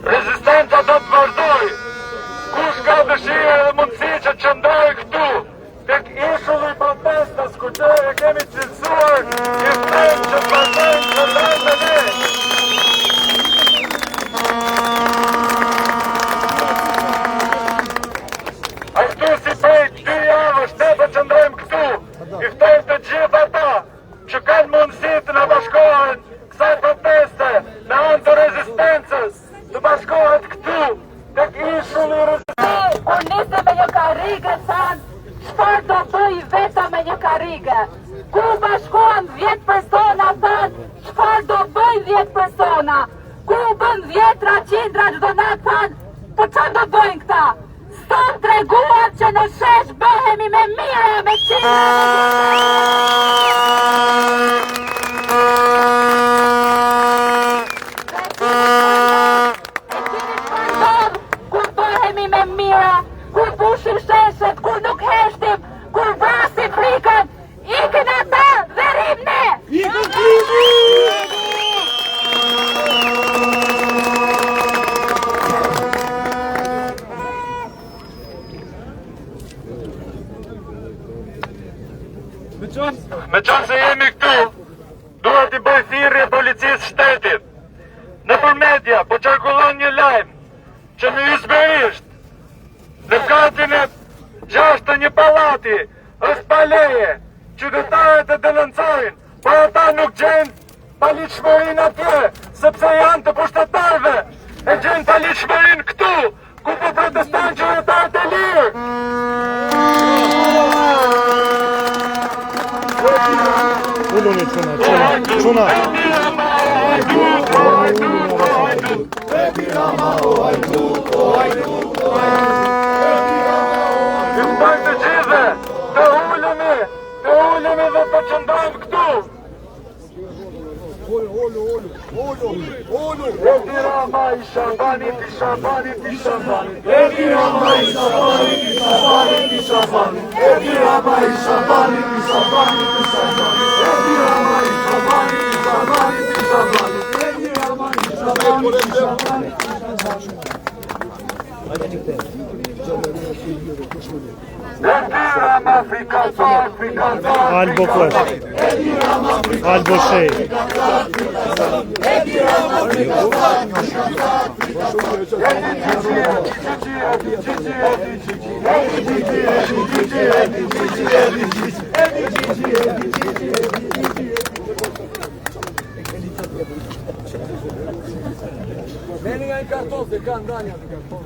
Rezistenca do të vazhdoj. Kush ka dëshirë dhe mundësi që të qëndroj këtu, tek ishulli i protestas ku që e kemi cilësuar, i ftejmë që të vazhdojmë të ndajmë dhe ne. Ashtu si prej 2 javësh ne të qëndrojmë këtu, i ftejmë të gjithë ata që kanë mundësi të na bashkohen u bën vjetra, qindra, çdo natë thanë, po çfarë do bëjnë këta? Sot treguat që në shesh bëhemi me mire, me qindra, kur bëhemi me mira, kur pushim sheshet, kur nuk heshtim, kur vrasim frikën, ikin ata dhe rrim ne! Me qënë se jemi këtu, duhet i bëj thirrje policisë shtetit. Në për media, po qarkullon një lajm që në Izberisht, në katin e 6 të një pallati, është pa leje, qytetarët e denoncojnë, por ata nuk gjenë paligjshmërinë atje, sepse janë të pushtetarëve, e gjenë paligjshmërinë këtu, ku po protestojnë qytetarët e lirë. Çuna. Mbaj të gjithë, të ulemi dhe të qëndrojmë këtu. Edi Rama i Shabanit, i Shabanit, i Shabanit. Edi Rama i Shabanit, i Shabanit, i Shabanit. Edi Rama i Shabanit, i Shabanit, i Shabanit. Edi Rama i Shabanit, i Shabanit, i Shabanit. Edi Rama i Shabanit, i Shabanit, i Shabanit. Albo flash. Albo shej. Meni nga i karton, se ka ndanja të karton.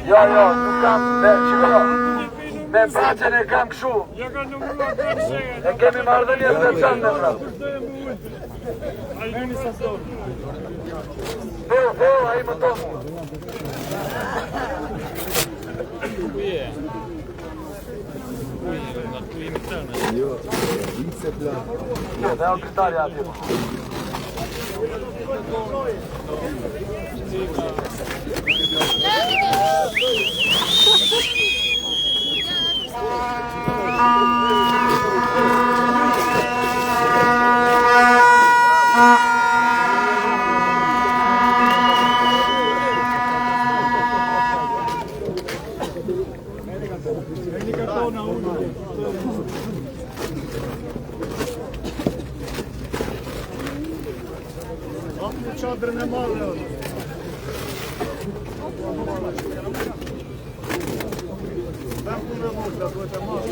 Jo, nuk kam, me bacën e kam këshu. E kemi marrëdhënie të veçantë me prap. Veo, ai më tomu. Jo, dhe o kritarja atje. Çadrën e madhe. Ben bunu molla, duhet e marr.